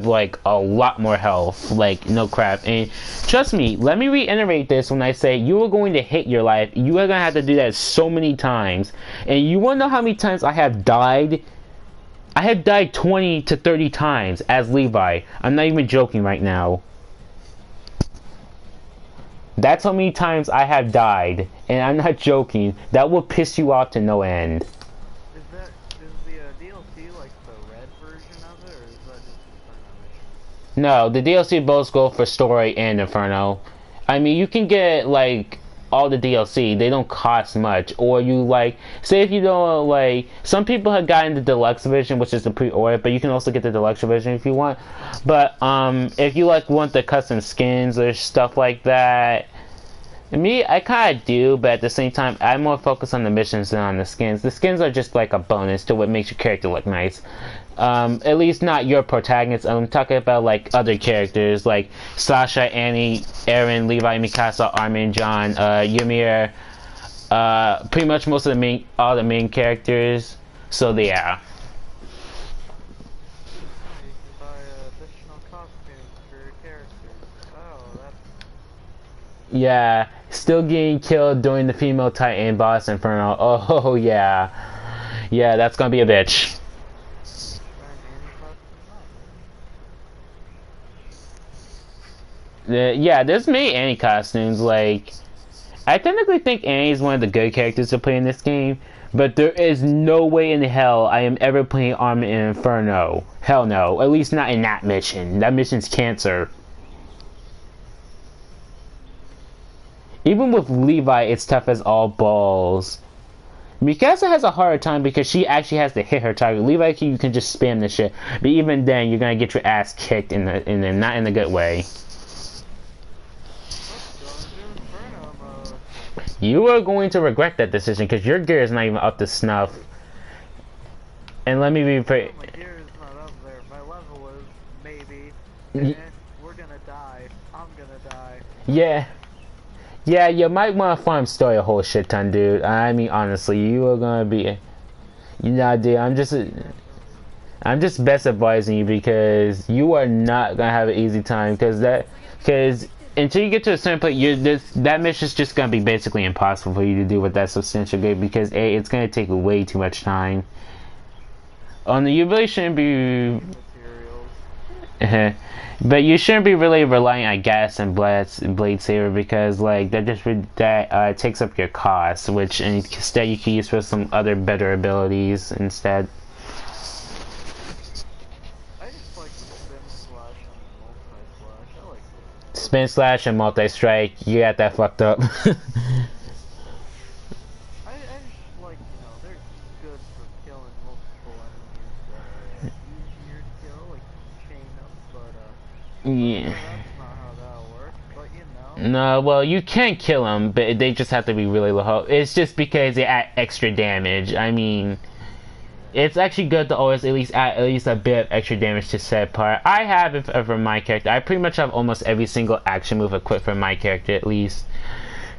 like a lot more health, like no crap. And trust me, let me reiterate this when I say you are going to hate your life. You are gonna have to do that so many times, and you wanna know how many times I have died? I have died 20 to 30 times as Levi. I'm not even joking right now. That's how many times I have died, and I'm not joking. That will piss you off to no end. Is the DLC like the red version of it, or is that just Inferno mission? No, the DLC both go for story and Inferno. I mean, you can get like all the DLC. They don't cost much. Or you like, say if you don't like, some people have gotten the deluxe version, which is the pre-order, but you can also get the deluxe version if you want. But if you like want the custom skins or stuff like that, me, I kind of do, but at the same time, I'm more focused on the missions than on the skins. The skins are just like a bonus to what makes your character look nice. At least not your protagonist. I'm talking about like other characters like Sasha, Annie, Eren, Levi, Mikasa, Armin, John, Ymir. Pretty much most of all the main characters. So yeah. You can buy additional costumes for your characters. Oh, that's... Yeah, still getting killed during the female Titan boss Inferno. Oh yeah. Yeah, that's gonna be a bitch. Yeah, there's many Annie costumes. Like, I technically think Annie is one of the good characters to play in this game, but there is no way in hell I am ever playing Armin in Inferno. Hell no. At least not in that mission. That mission's cancer. Even with Levi, it's tough as all balls. Mikasa has a harder time because she actually has to hit her target. Levi, you can just spam the shit, but even then, you're gonna get your ass kicked in the not in a good way. You are going to regret that decision because your gear is not even up to snuff. And let me be pretty. My gear is not up there. My level is maybe. We're gonna die. I'm gonna die. Yeah. Yeah, you might want to farm story a whole shit ton, dude. I mean, honestly, you are gonna be. You know, dude, I'm just best advising you because you are not gonna have an easy time because until you get to a certain point, that mission's just gonna be basically impossible for you to do with that substantial grade because A, it's gonna take way too much time. You really shouldn't be. But you shouldn't be really relying on gas and blade saver because like that takes up your cost, which instead you can use for some other better abilities instead. Spin slash and multi-strike, you got that fucked up. I just like, you know, they're good for killing multiple enemies that are easier to kill, like chain them, but yeah. That's not how that works, but you know. No, well, you can kill them, but they just have to be really low. It's just because they add extra damage. I mean, it's actually good to always at least add a bit of extra damage to set part. I have it for my character. I pretty much have almost every single action move equipped for my character at least.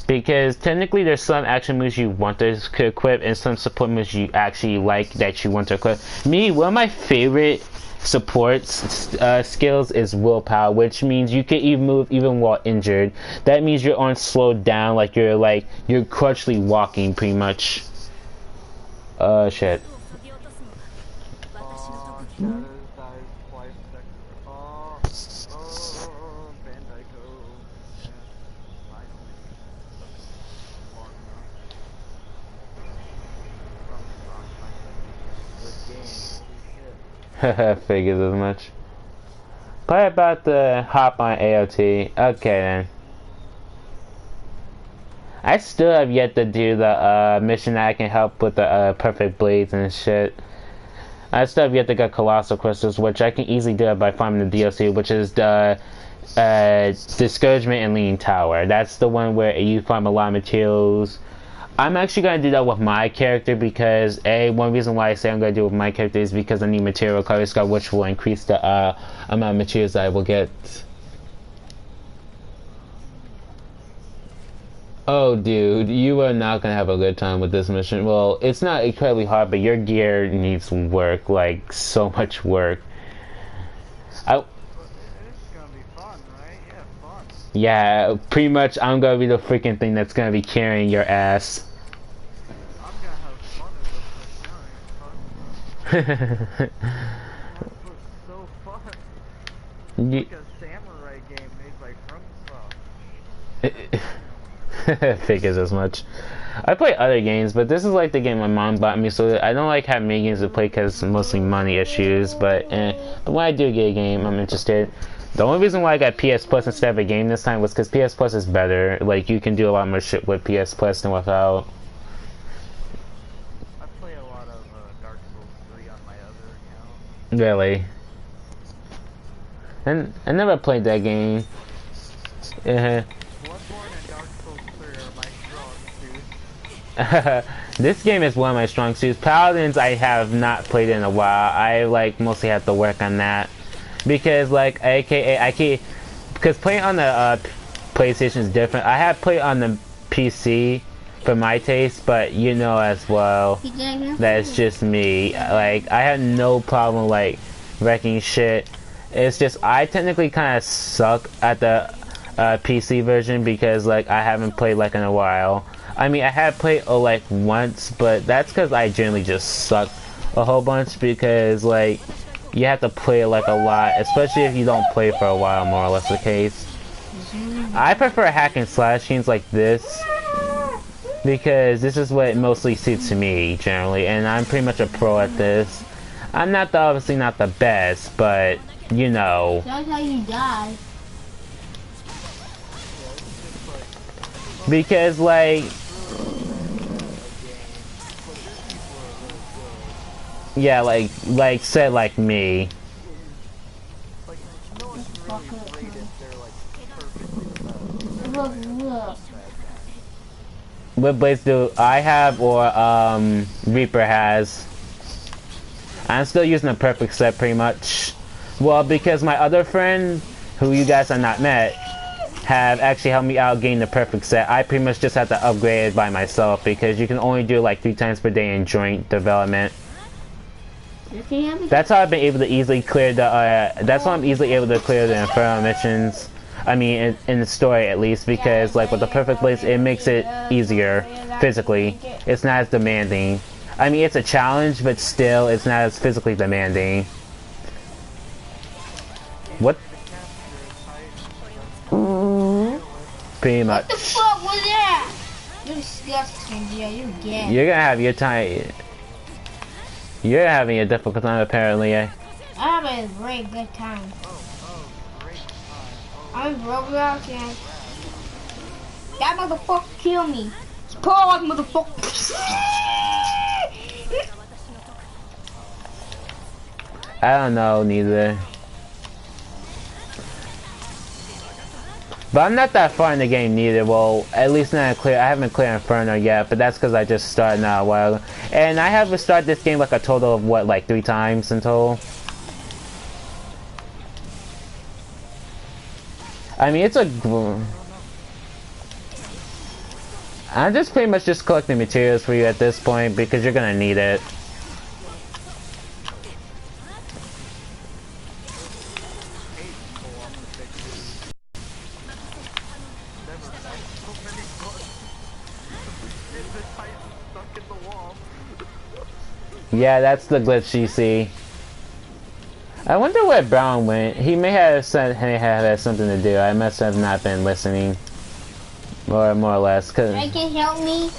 Because technically there's some action moves you want to equip and some support moves you actually like that you want to equip. Me, one of my favorite support skills is willpower, which means you can even move even while injured. That means your arms slowed down like you're crutchly walking pretty much. Shit. Figures as much. Probably about to hop on AOT. Okay then. I still have yet to do the mission that I can help with the perfect blades and shit. I still have yet to get Colossal Crystals, which I can easily do by farming the DLC, which is the Discouragement and Leaning Tower. That's the one where you farm a lot of materials. I'm actually going to do that with my character because, one reason why I say I'm going to do it with my character is because I need material color scar, which will increase the amount of materials that I will get. Oh, dude, you are not going to have a good time with this mission. Well, it's not incredibly hard, but your gear needs work, like, so much work. It's gonna be fun, right? Yeah, fun. Yeah, pretty much I'm going to be the freaking thing that's going to be carrying your ass. I'm gonna have fun in this mission. Fun. That was so fun. Like a samurai game made by FromSoft. Figures as much. I play other games, but this is like the game my mom bought me, so I don't like having many games to play because mostly money issues, but when I do get a game, I'm interested. The only reason why I got PS Plus instead of a game this time was because PS Plus is better. Like, you can do a lot more shit with PS Plus than without. I play a lot of Dark Souls 3 on my other account. Really? And I never played that game. Bloodborne and Dark Souls 3 are my strong suits. This game is one of my strong suits. Paladins I have not played in a while. I like mostly have to work on that because like because playing on the PlayStation is different. I have played on the PC for my taste, but you know as well that's just me. Like, I have no problem like wrecking shit. It's just I technically kind of suck at the PC version because like I haven't played like in a while. I mean, I have played like once, but that's because I generally just suck a whole bunch because like you have to play like a lot, especially if you don't play for a while, more or less the case. I prefer hack and slash games like this because this is what mostly suits me generally, and I'm pretty much a pro at this. I'm not obviously not the best, but you know. That's how you die. Because like yeah, like said like me. Like, no one can really rate if they're like perfectly What blades do I have or Reaper has? I'm still using a perfect set pretty much. Well, because my other friend, who you guys have not met, have actually helped me out gain the perfect set. I pretty much just have to upgrade it by myself because you can only do it like 3 times per day in joint development. That's how I've been able to easily clear the that's how I'm easily able to clear the Inferno missions. I mean, in the story at least, because like with the perfect blades, it makes it easier physically. It's not as demanding. I mean, it's a challenge, but still, it's not as physically demanding. What? Pretty much. What the fuck was that? You're disgusting, Jay. You're gay. You're gonna have your time. You're having a difficult time, apparently. I'm having a great good time. I'm in Roblox and that motherfucker kill me. Pause, motherfucker. I don't know, neither. But I'm not that far in the game neither. Well, at least not clear. I haven't cleared Inferno yet, but that's because I just started now a while ago. And I have started this game like a total of what, like 3 times in total. I mean, it's a. I'm just pretty much just collecting materials for you at this point because you're gonna need it. Yeah, that's the glitch you see. I wonder where Brown went. He may have said he had something to do. I must have not been listening. Or more or less. Cause Can you help me?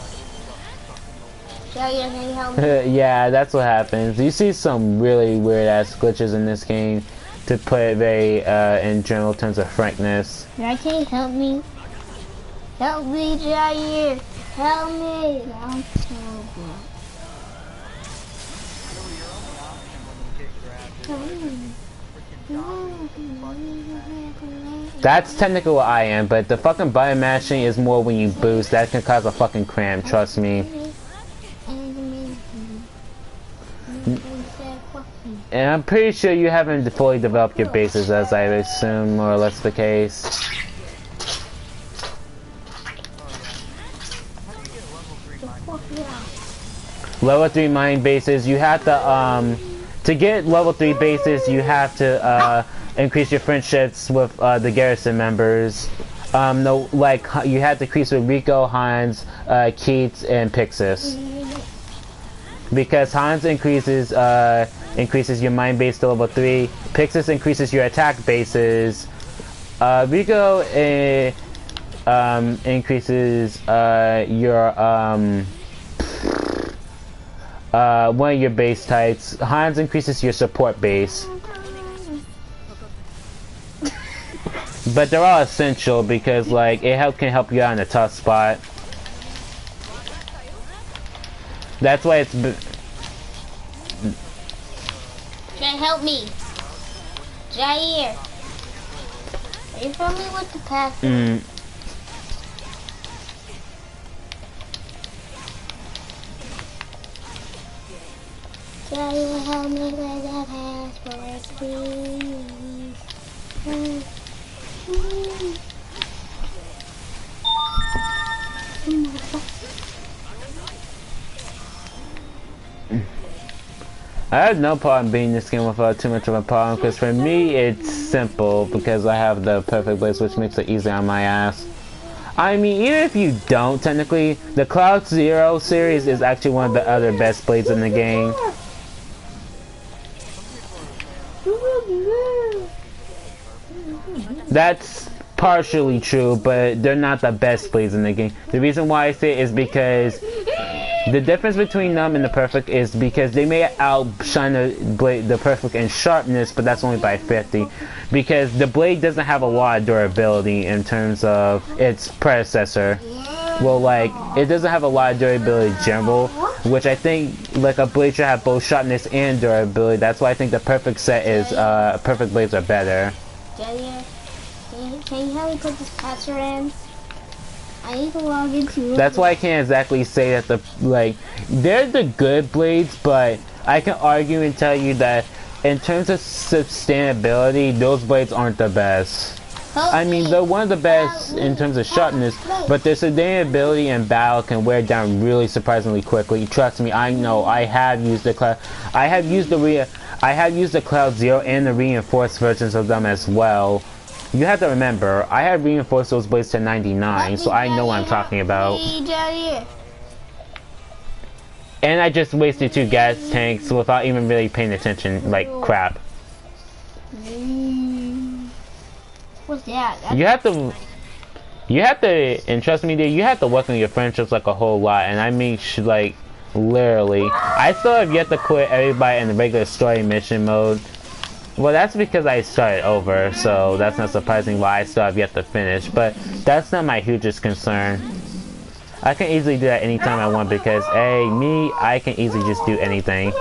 Can you help me? yeah, that's what happens. You see some really weird ass glitches in this game, to put it very in general terms of frankness. Can you help me? Help me, Jair. Help me. I'm so good. That's technically what I am, but the fucking button mashing is more when you boost. That can cause a fucking cramp, trust me. And I'm pretty sure you haven't fully developed your bases, as I assume more or less the case. Level 3 mining bases, you have to get level 3 bases, you have to increase your friendships with the garrison members. No, like you have to increase with Rico, Hans, Keats, and Pixis. Because Hans increases your mine base to level 3. Pixis increases your attack bases. Rico increases your one of your base types. Hans increases your support base. But they're all essential because like it can help you out in a tough spot. That's why it's Jay, help me. Jair. Are you from me with the password? Jair, help me with the password, please. I have no problem beating this game without too much of a problem, because for me it's simple because I have the perfect blades, which makes it easy on my ass. I mean, even if you don't, technically, the Cloud Zero series is actually one of the other best blades in the game. That's partially true, but they're not the best blades in the game. The reason why I say it is because the difference between them and the perfect is because they may outshine the perfect in sharpness, but that's only by 50. Because the blade doesn't have a lot of durability in terms of its predecessor. Well, like, it doesn't have a lot of durability in general, which I think, like, a blade should have both sharpness and durability. That's why I think the perfect set is, perfect blades are better. Can you help me put this password in? I need to log into it. That's why I can't exactly say that they're the good blades, but I can argue and tell you that in terms of sustainability, those blades aren't the best. I mean, they're one of the best in terms of sharpness, but their sustainability in battle can wear down really surprisingly quickly. Trust me, I know. I have used the Cloud Zero and the reinforced versions of them as well. You have to remember, I have reinforced those blades to 99, so I know what I'm talking about. And I just wasted 2 gas tanks without even really paying attention, like crap. What's that? You have to, and trust me, dude, you have to work on your friendships like a whole lot, and I mean, like, literally. I still have yet to quit everybody in the regular story mission mode. Well, that's because I started over, so that's not surprising why I still have yet to finish, but that's not my hugest concern. I can easily do that anytime I want because, hey, me, I can easily just do anything.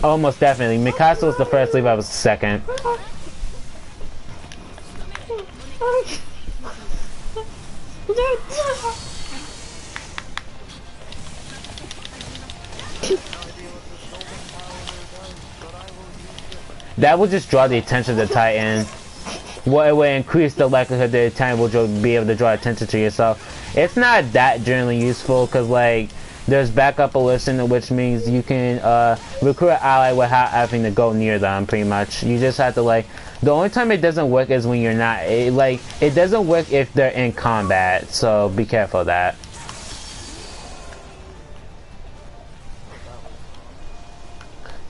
Almost definitely. Mikasa was the first leave, I was the second. That will just draw the attention of the Titan. Well, it will increase the likelihood that the Titan will be able to draw attention to yourself. It's not that generally useful because, like, there's backup elation, which means you can recruit an ally without having to go near them, pretty much. You just have to, like, the only time it doesn't work is when you're not, it doesn't work if they're in combat, so be careful of that.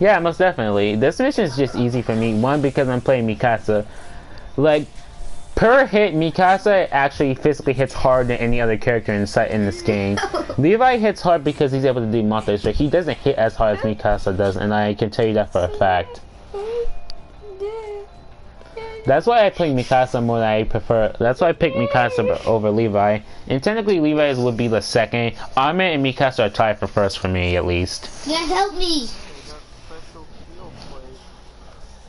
Yeah, most definitely. This mission is just easy for me. One, because I'm playing Mikasa. Like, per hit, Mikasa actually physically hits harder than any other character in this game. Levi hits hard because he's able to do multi-strike. He doesn't hit as hard as Mikasa does, and I can tell you that for a fact. That's why I pick Mikasa more than I prefer. That's why I pick Mikasa over Levi. And technically, Levi's would be the second. Armin and Mikasa are tied for first for me, at least. Yeah, help me.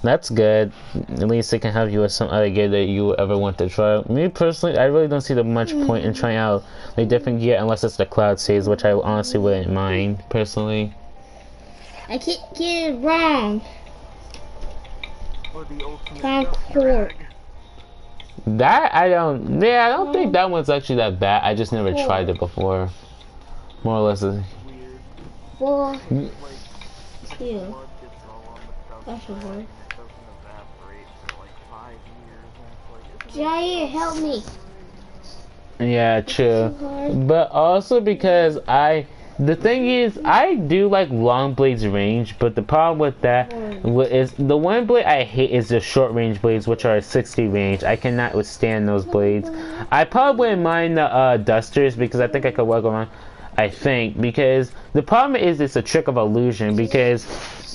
That's good. At least it can help you with some other gear that you ever want to try. Me personally, I really don't see the much point in trying out like different gear unless it's the Cloud Seas, which I honestly wouldn't mind personally. I can't get it wrong. Or the ultimate Concord. That I don't. Yeah, I don't think that one's actually that bad. I just never tried it before. More or less. weird. 4, Like, 2. blood gets all on the That's a stuff word. and it doesn't evaporate for like 5 years. And it's like, Jair, help me. Yeah, true. But also because the thing is, I do like long blades range, but the problem with that is the one blade I hate is the short range blades, which are 60 range. I cannot withstand those blades. I probably wouldn't mind the dusters because I think I could work around. I think because the problem is it's a trick of illusion because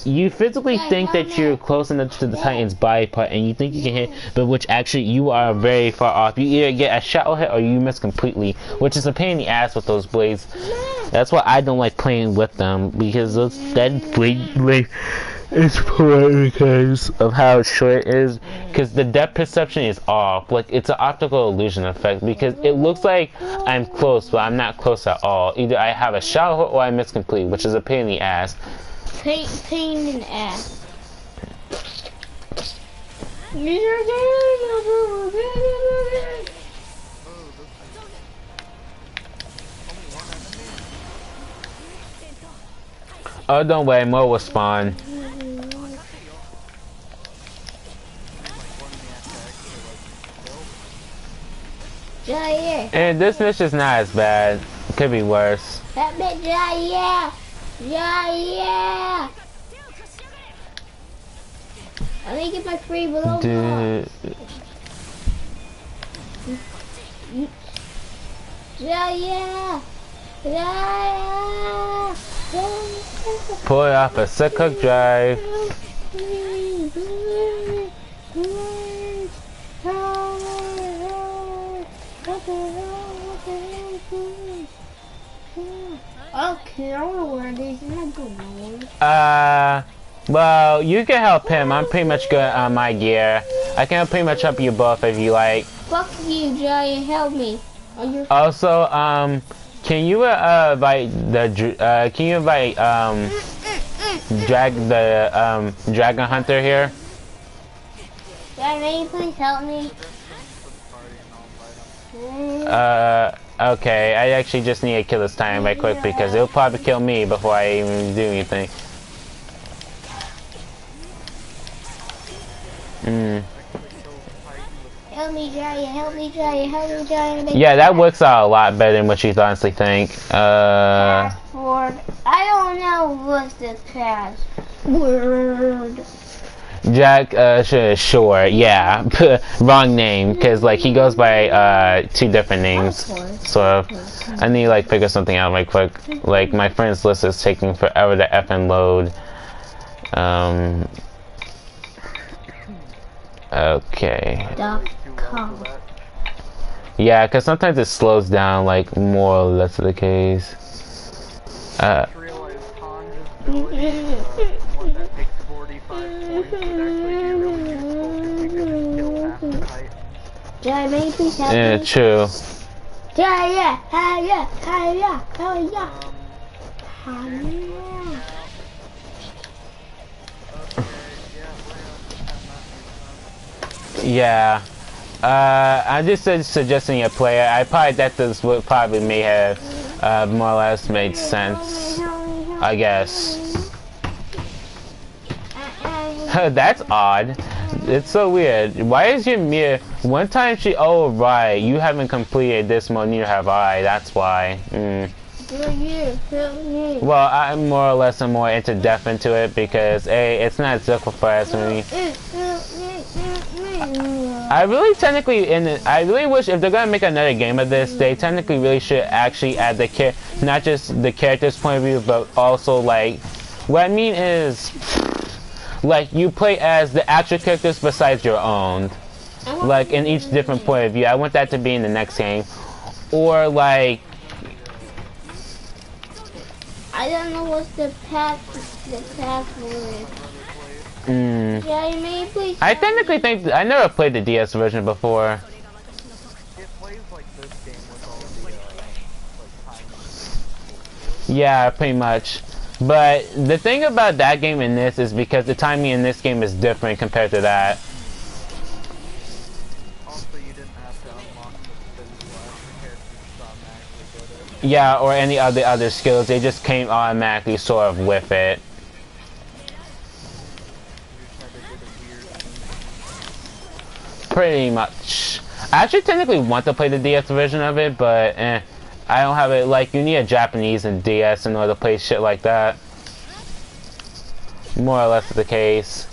you physically think that you're close enough to the Titan's body part and you think you can hit, but which actually you are very far off. You either get a shallow hit or you miss completely, which is a pain in the ass with those blades. That's why I don't like playing with them because that blade is poor because of how short it is. Because the depth perception is off. Like it's an optical illusion effect because it looks like I'm close, but I'm not close at all. Either I have a shallow hit or I miss completely, which is a pain in the ass. Pain in the ass. Oh, don't worry, more will spawn. Jair. And this mission's not as bad. Could be worse. Help me, Jair. Jair. I need to get my free below. Dude. Jair. Jair. Pull it off a sick hook drive. Okay, I want to wear these and I don't know. Well, you can help him. I'm pretty much good on my gear. I can pretty much help you both if you like. Fuck you, Jay, help me. Also, can you invite the can you invite Dragon Hunter here? Jay, may you please help me? Okay, I actually just need to kill this time right quick because it'll probably kill me before I even do anything. Help me, Jay, help me, Jay, help me, Jay. Yeah, that works out a lot better than what you honestly think. Password. I don't know what's the password. Jack, sure, yeah. Wrong name, because, like, he goes by, 2 different names. Sort of. I need to, like, figure something out right quick. Like, my friend's list is taking forever to effing load. Okay. .com. Yeah, because sometimes it slows down, like, more or less of the case. realize Tanja's ability, one that takes 45 points, would actually be really useful because we could kill half the Titans. Jay, may you please help Yeah, me? true. Jay, Yeah. I'm just suggesting a player. I probably that this would probably may have more or less made sense. I guess. That's odd. It's so weird. Why is your mirror? One time she. Oh right, you haven't completed this mode. Neither have I. That's why. Well, I'm more or less more into depth into it because it's not difficult for me. I really technically I really wish if they're gonna make another game of this, they technically really should actually add the not just the character's point of view, but also like what I mean is like you play as the actual characters besides your own. like in each different point of view. I want that to be in the next game, or like I don't know what's the password. Yeah, you may please. I technically think I never played the DS version before. It plays like this game with all the like timing. Yeah, pretty much. But the thing about that game and this is because the timing in this game is different compared to that. Also, you didn't have to unlock the spin slash the characters just automatically did it. Yeah, or any of the other skills, they just came automatically sort of with it. Pretty much. I actually technically want to play the DS version of it, but I don't have it. Like, you need a Japanese and DS in order to play shit like that. More or less the case.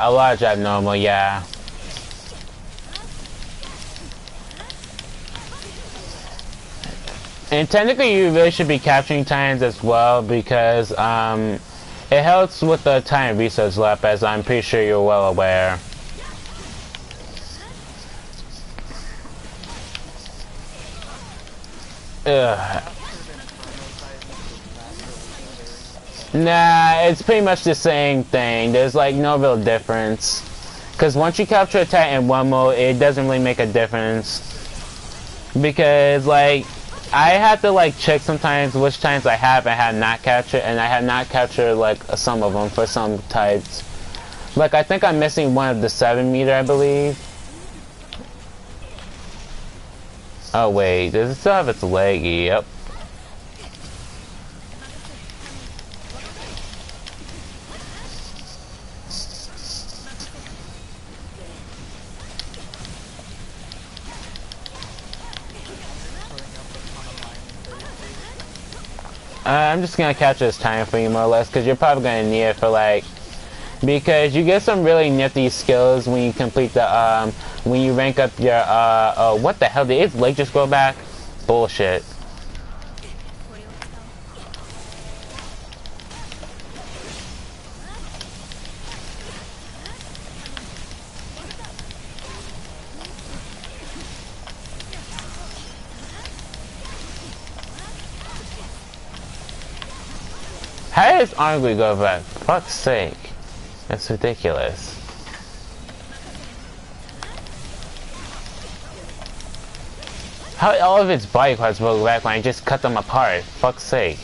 A large abnormal, yeah. And technically you really should be capturing Titans as well because it helps with the Titan research lab, as I'm pretty sure you're well aware. Ugh. Nah, it's pretty much the same thing. There's like no real difference. Because once you capture a Titan in one mode, it doesn't really make a difference. Because like, I had to like check sometimes which Titans I have and had not captured, and I had not captured like some of them for some types. Like I think I'm missing one of the 7-meter, I believe. Oh wait, does it still have its leg? Yep. I'm just gonna catch this time for you more or less, because you're probably gonna need it for like, because you get some really nifty skills when you complete the when you rank up your oh, what the hell, did its leg just go back? Bullshit. How does Angry go back? Fuck's sake. That's ridiculous. How all of its body parts will go back when I just cut them apart? Fuck's sake.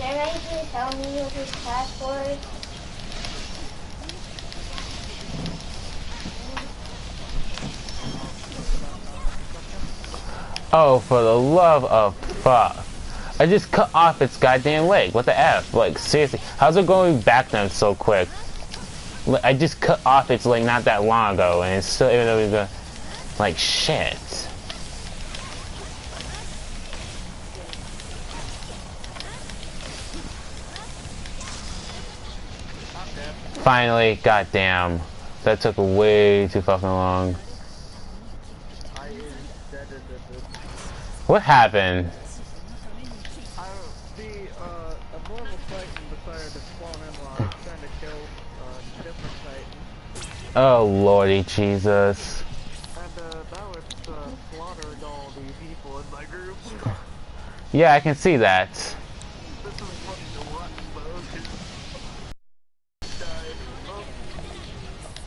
Can you tell me his password? Oh, for the love of fuck. I just cut off its goddamn leg. What the F? Like, seriously. How's it going back then so quick? I just cut off its leg not that long ago, and it's still, even though we go, like, shit. Finally, goddamn. That took way too fucking long. What happened? A normal Titan decided to spawn in while I was trying to kill a different Titan. Oh lordy Jesus. And that was with all the people in my group. Yeah, I can see that. This is funny to watch, though, 'cause died.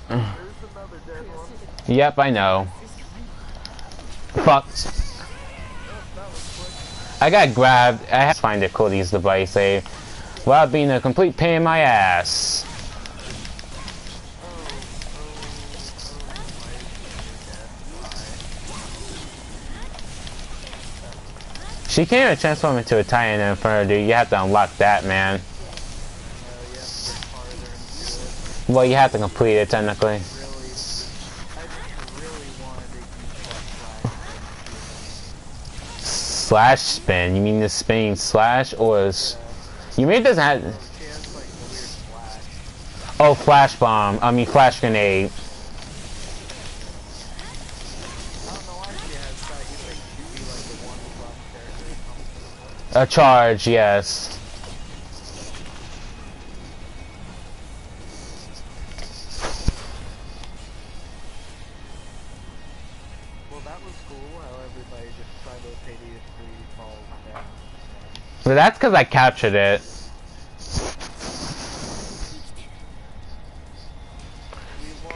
Oh, there's another dead one. Yep, I know. Fuck. Oh, that was quick. I got grabbed. I have to find a Cody's device save while being a complete pain in my ass. She can't even transform into a Titan in front of her, dude. You have to unlock that, man. Well, you have to complete it, technically. I just really wanted to use that Slash spin? You mean the spinning slash, or is... You mean it doesn't have... She has like a weird flash. Oh, flash bomb. I mean, flash grenade. I don't know why she has that. You think she'd be like the one flash character or something. A charge, yes. Well, that was cool how everybody just simultaneously falls down. But that's because I captured it. We won.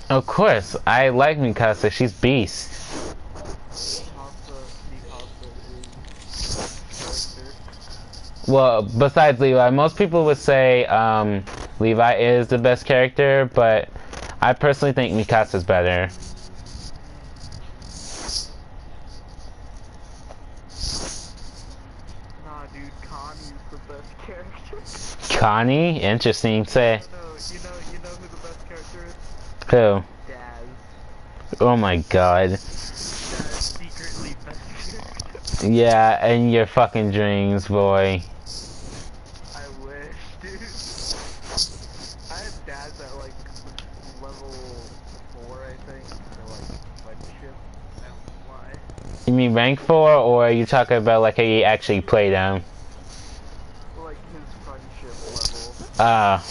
Yeah. Of course, I like Mikasa. She's beast. Well, besides Levi, most people would say Levi is the best character, but I personally think Mikasa's better. Nah, dude, Connie's the best character. Connie? Interesting. Say. No, you know who the best character is? Who? Daz. Oh my god. Daz secretly best character. Yeah, in your fucking dreams, boy. I wish, dude. I had Daz at like level 4, I think. For like friendship. I don't know why. You mean rank 4, or are you talking about like how you actually play them? Like his friendship level. Ah.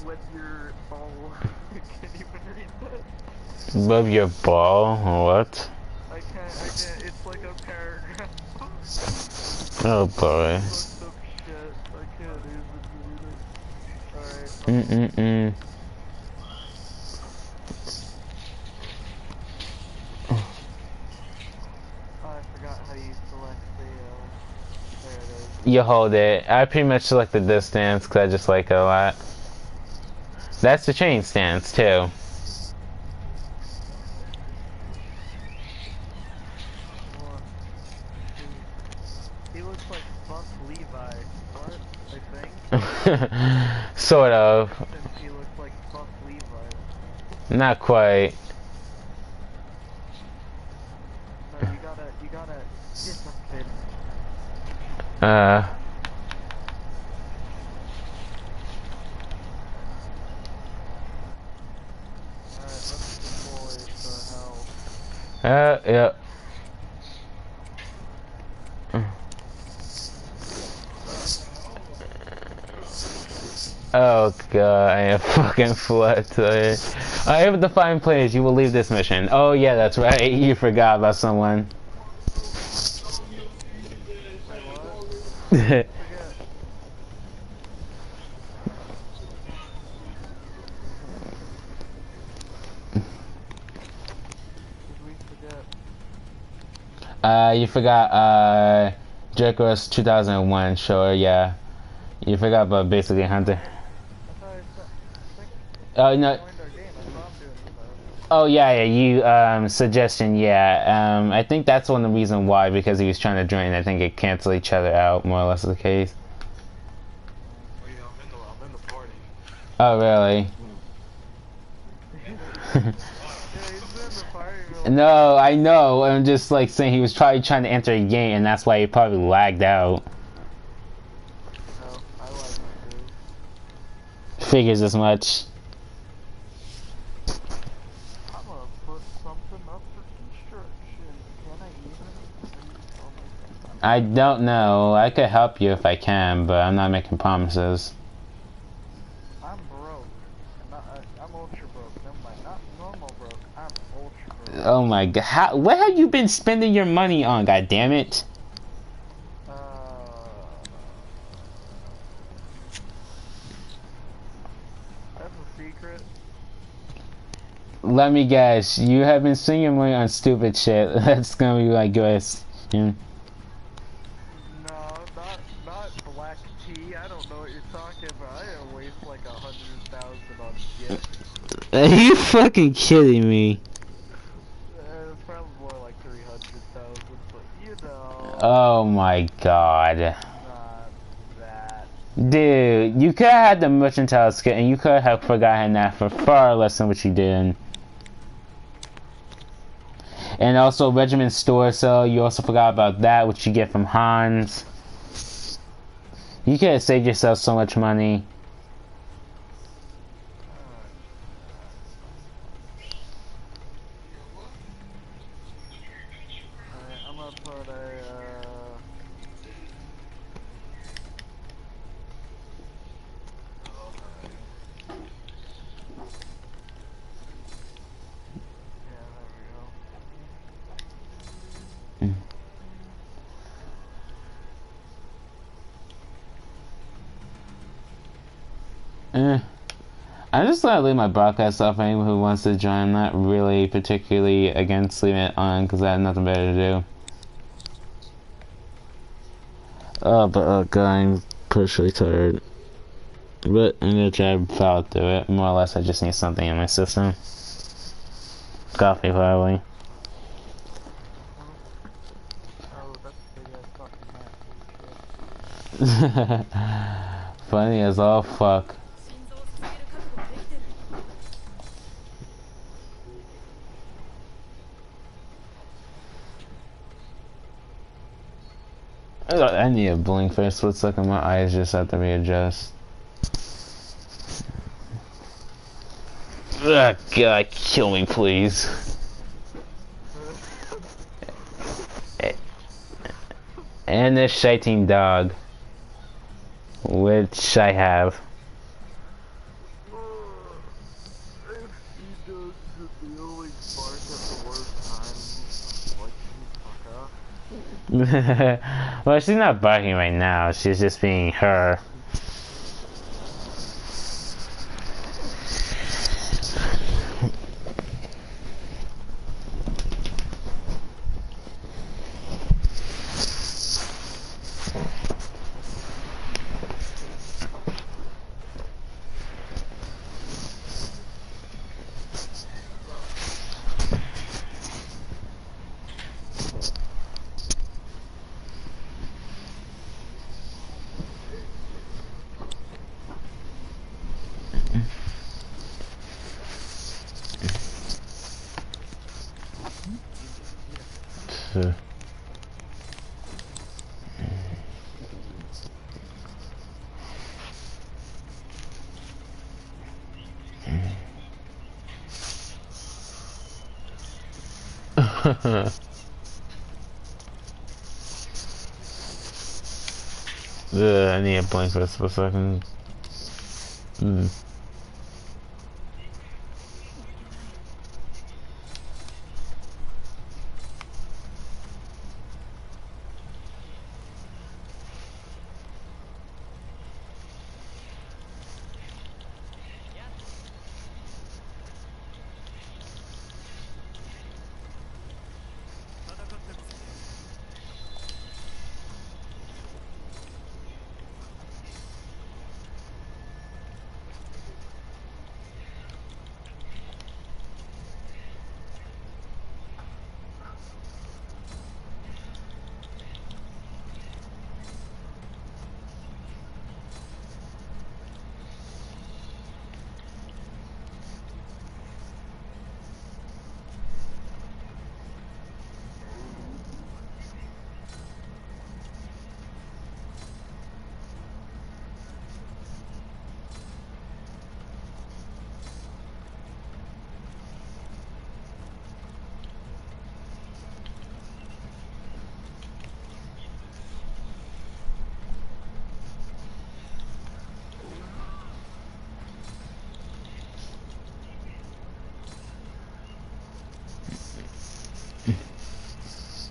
With your ball. I can't even read that. Above your ball? What? I can't, it's like a paragraph. Oh boy. Looked up shit. I can't even read it. Alright. I forgot how you select the, there it is. You hold it. I pretty much selected this stance because I just like it a lot. That's the chain stance too. He looks like Buff Levi. What? I think? Sort of. Since he looks like Buff Levi. Not quite. No, you gotta discipline. Uh. Alright, let's deploy to hell. Yeah. Oh god, I am fucking flood today. I have defined players, you will leave this mission. Oh yeah, that's right, you forgot about someone. You forgot, Jericho's 2001, sure, yeah. You forgot about basically Hunter. I No. joined our game. I saw him doing Oh yeah, yeah. You suggestion, yeah. I think that's one of the reason why, because he was trying to join. I think it canceled each other out, more or less the case. Oh yeah, I'm in the party. Oh really? Yeah, he's in the party. Like, No, I know. I'm just like saying he was probably trying to enter a game, and that's why he probably lagged out. no, I like it too. Figures as much. I'm gonna put something up for construction. Can I even? Oh my God. I don't know. I could help you if I can, but I'm not making promises. I'm broke. I'm ultra broke. Never mind. Not normal broke. I'm ultra broke. Oh my god. What have you been spending your money on, god damn it? That's a secret. Let me guess. You have been spending your money on stupid shit. That's gonna be like US. Yeah. No, not black tea. I don't know what you're talking about. I didn't waste like 100,000 on gifts. Are you fucking kidding me? It's probably more like 300,000, but you know. Oh my god. Not that. Dude, you could have had the mercantile skit and you could have forgotten that for far less than what you did. And also Regiment Store Sale, you also forgot about that, which you get from Hans. You could have saved yourself so much money. Alright, I'm gonna put a, yeah, there we go. I'm just gonna leave my broadcast off for anyone who wants to join. I'm not really particularly against leaving it on because I have nothing better to do. Oh, but God, I'm partially tired. But I'm gonna try to power through it. More or less, I just need something in my system. Coffee, probably. Oh, that's a big ass fucking hat. Funny as all fuck. I need a blink for a split second. My eyes just have to readjust. Ugh, God, kill me, please. And this shiting dog, which I have. He does the only bark at the worst time. Like, fuck up. Well, she's not barking right now. She's just being her. I need a blank for a split second.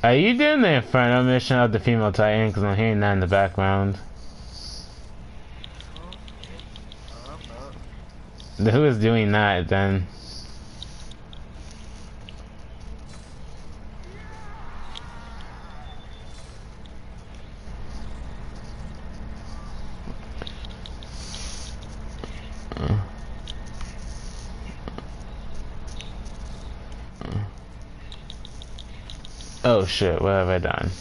Are you doing the Inferno mission of the female Titan? Because I'm hearing that in the background. I'm not. Who is doing that then? Oh shit, what have I done?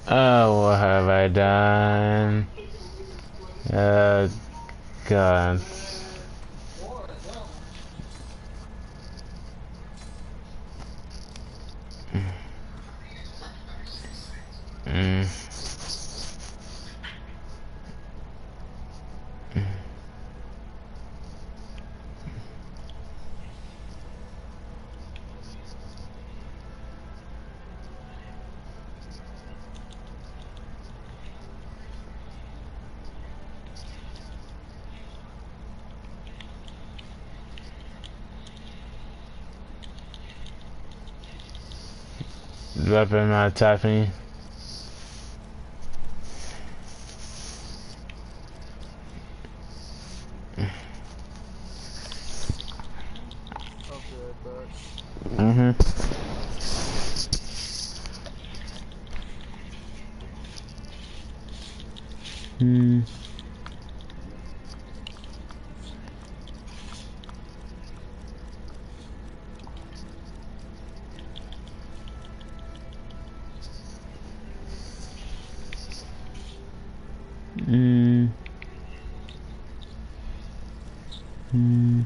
Oh, what have I done? Oh, God. Weapon not tapping. Mm-hmm. Hmm. Hmm. Hmm.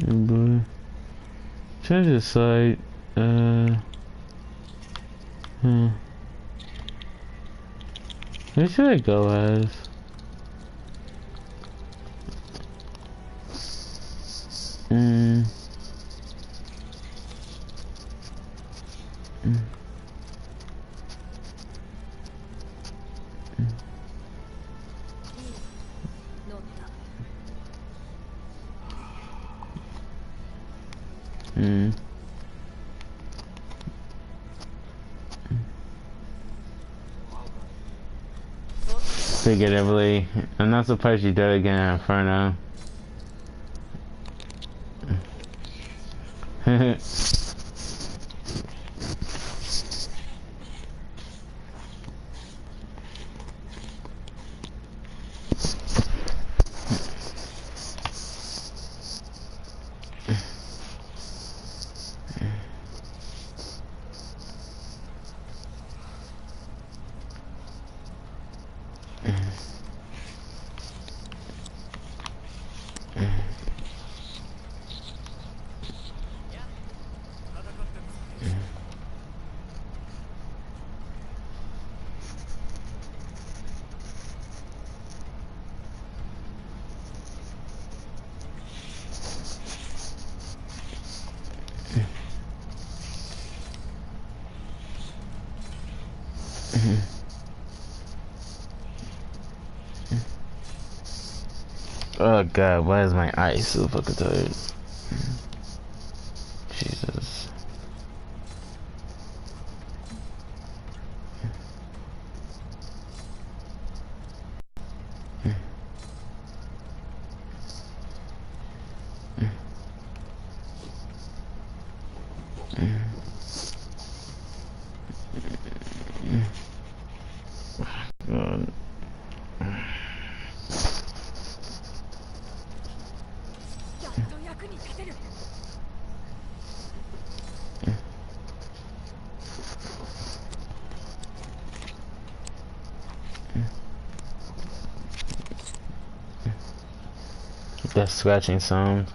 Oh boy. Change the site. Where should I go as? Figuratively. I'm not surprised you did it again at Inferno. Oh god, why is my eyes so fucking tired? Jesus. God. That scratching sound.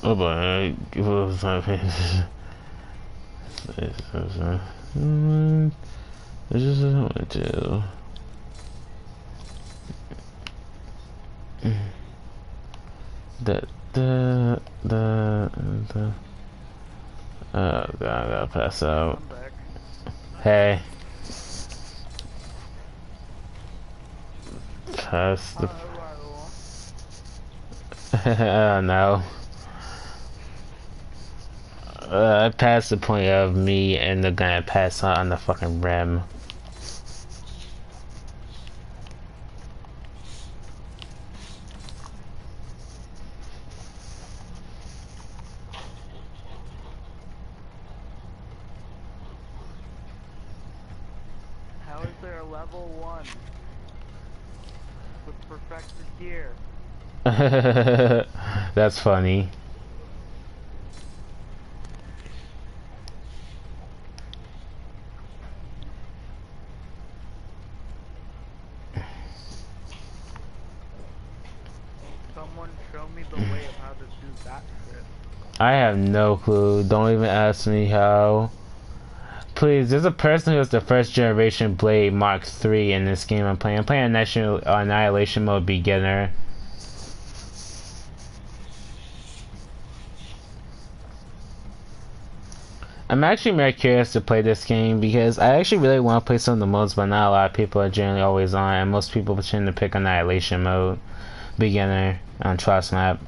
Oh boy, what was that? This is what I do. The oh god, I gotta pass out. I'm back. Hey. Pass the I don't know. I passed the point of me and they're gonna pass out on the fucking rim. How is there a level 1 with perfected gear? That's funny. Someone show me the way of how to do that shit. I have no clue. Don't even ask me how. Please, there's a person who has the first generation Blade Mark III in this game I'm playing. I'm playing National Annihilation Mode Beginner. I'm actually very curious to play this game because I actually really want to play some of the modes, but not a lot of people are generally always on, and most people tend to pick Annihilation Mode Beginner on Trust Map.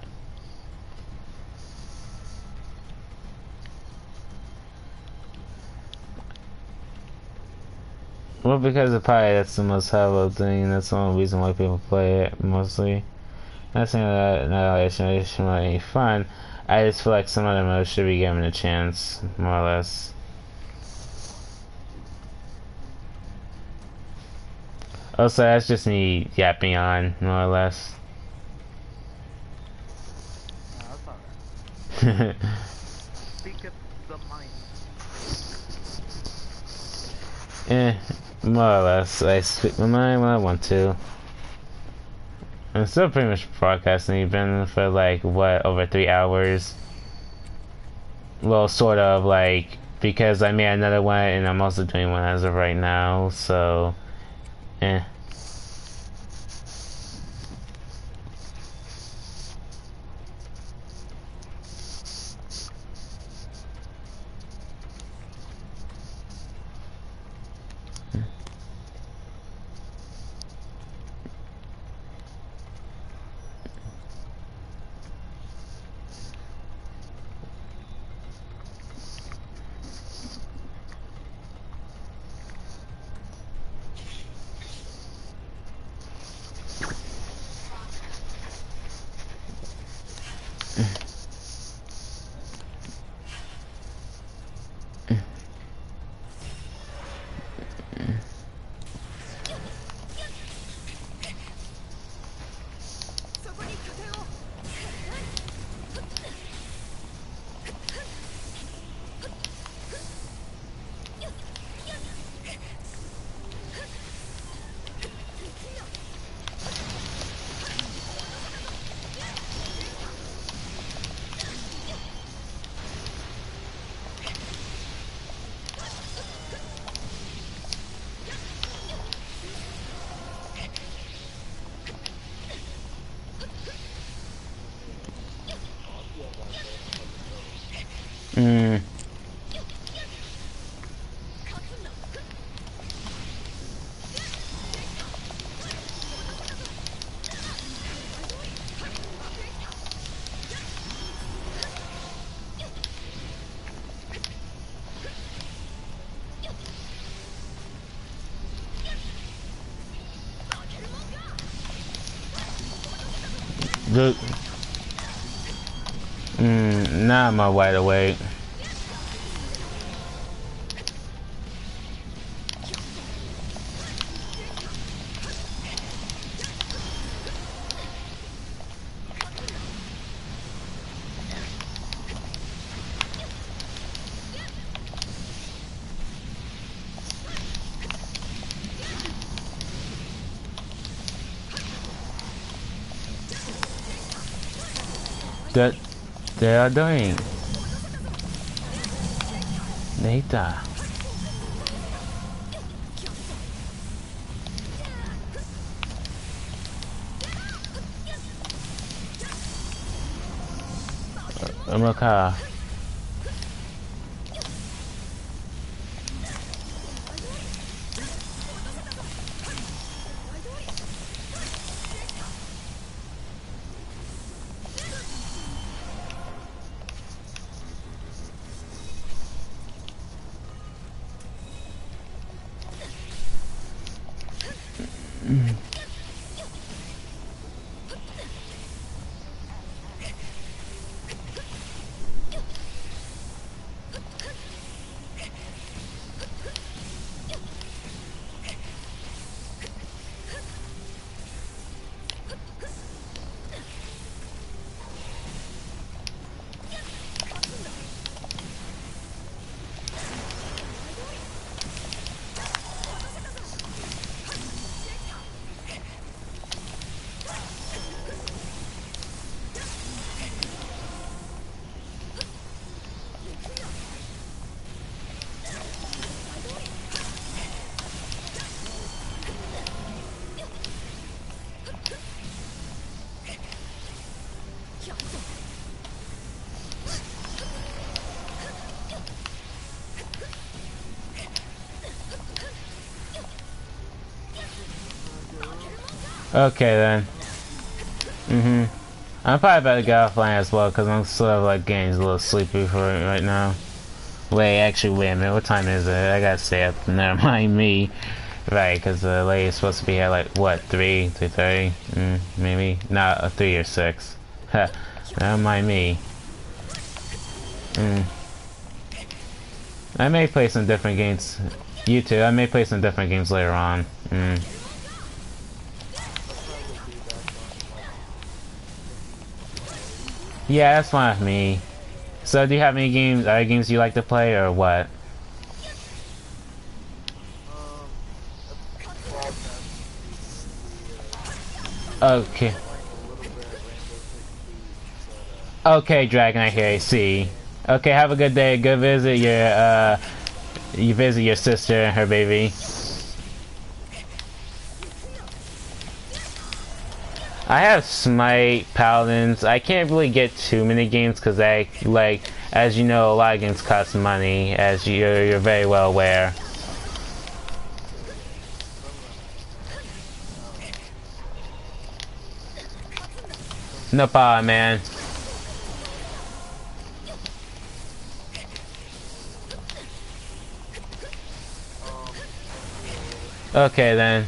Well, because of probably that's the most helpful thing. That's the only reason why people play it mostly. Not saying that Annihilation is really fun. I just feel like some other modes should be given a chance, more or less. Also, that's just me yapping on, more or less. No, that's alright. Speak of the mind. More or less. I speak my mind when I want to. I'm still pretty much broadcasting. You've been for like, what, over 3 hours? Well, sort of, like, because I made another one and I'm also doing one as of right now, so, now I'm wide awake. that they are doing. Later. Okay. Okay then. I'm probably about to get offline as well because I'm sort of like getting a little sleepy for it right now. Wait a minute, what time is it? I gotta stay up. Never mind me. Right, because the lady is supposed to be at like, what, 3:30? Maybe? Not 3 or 6. Huh, never mind me. I may play some different games. You too, I may play some different games later on. Yeah, that's fine with me. So, do you have any games, other games you like to play, or what? Okay. Okay, Dragon, I hear you. See. Okay, have a good day. Go visit your, you visit your sister and her baby. I have Smite, Paladins. I can't really get too many games because I, like, as you know, a lot of games cost money, as you're very well aware. No problem, man. Okay, then.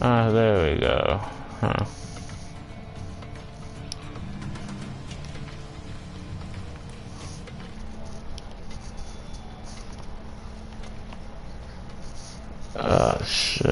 Ah, there we go. Huh. Oh, shit.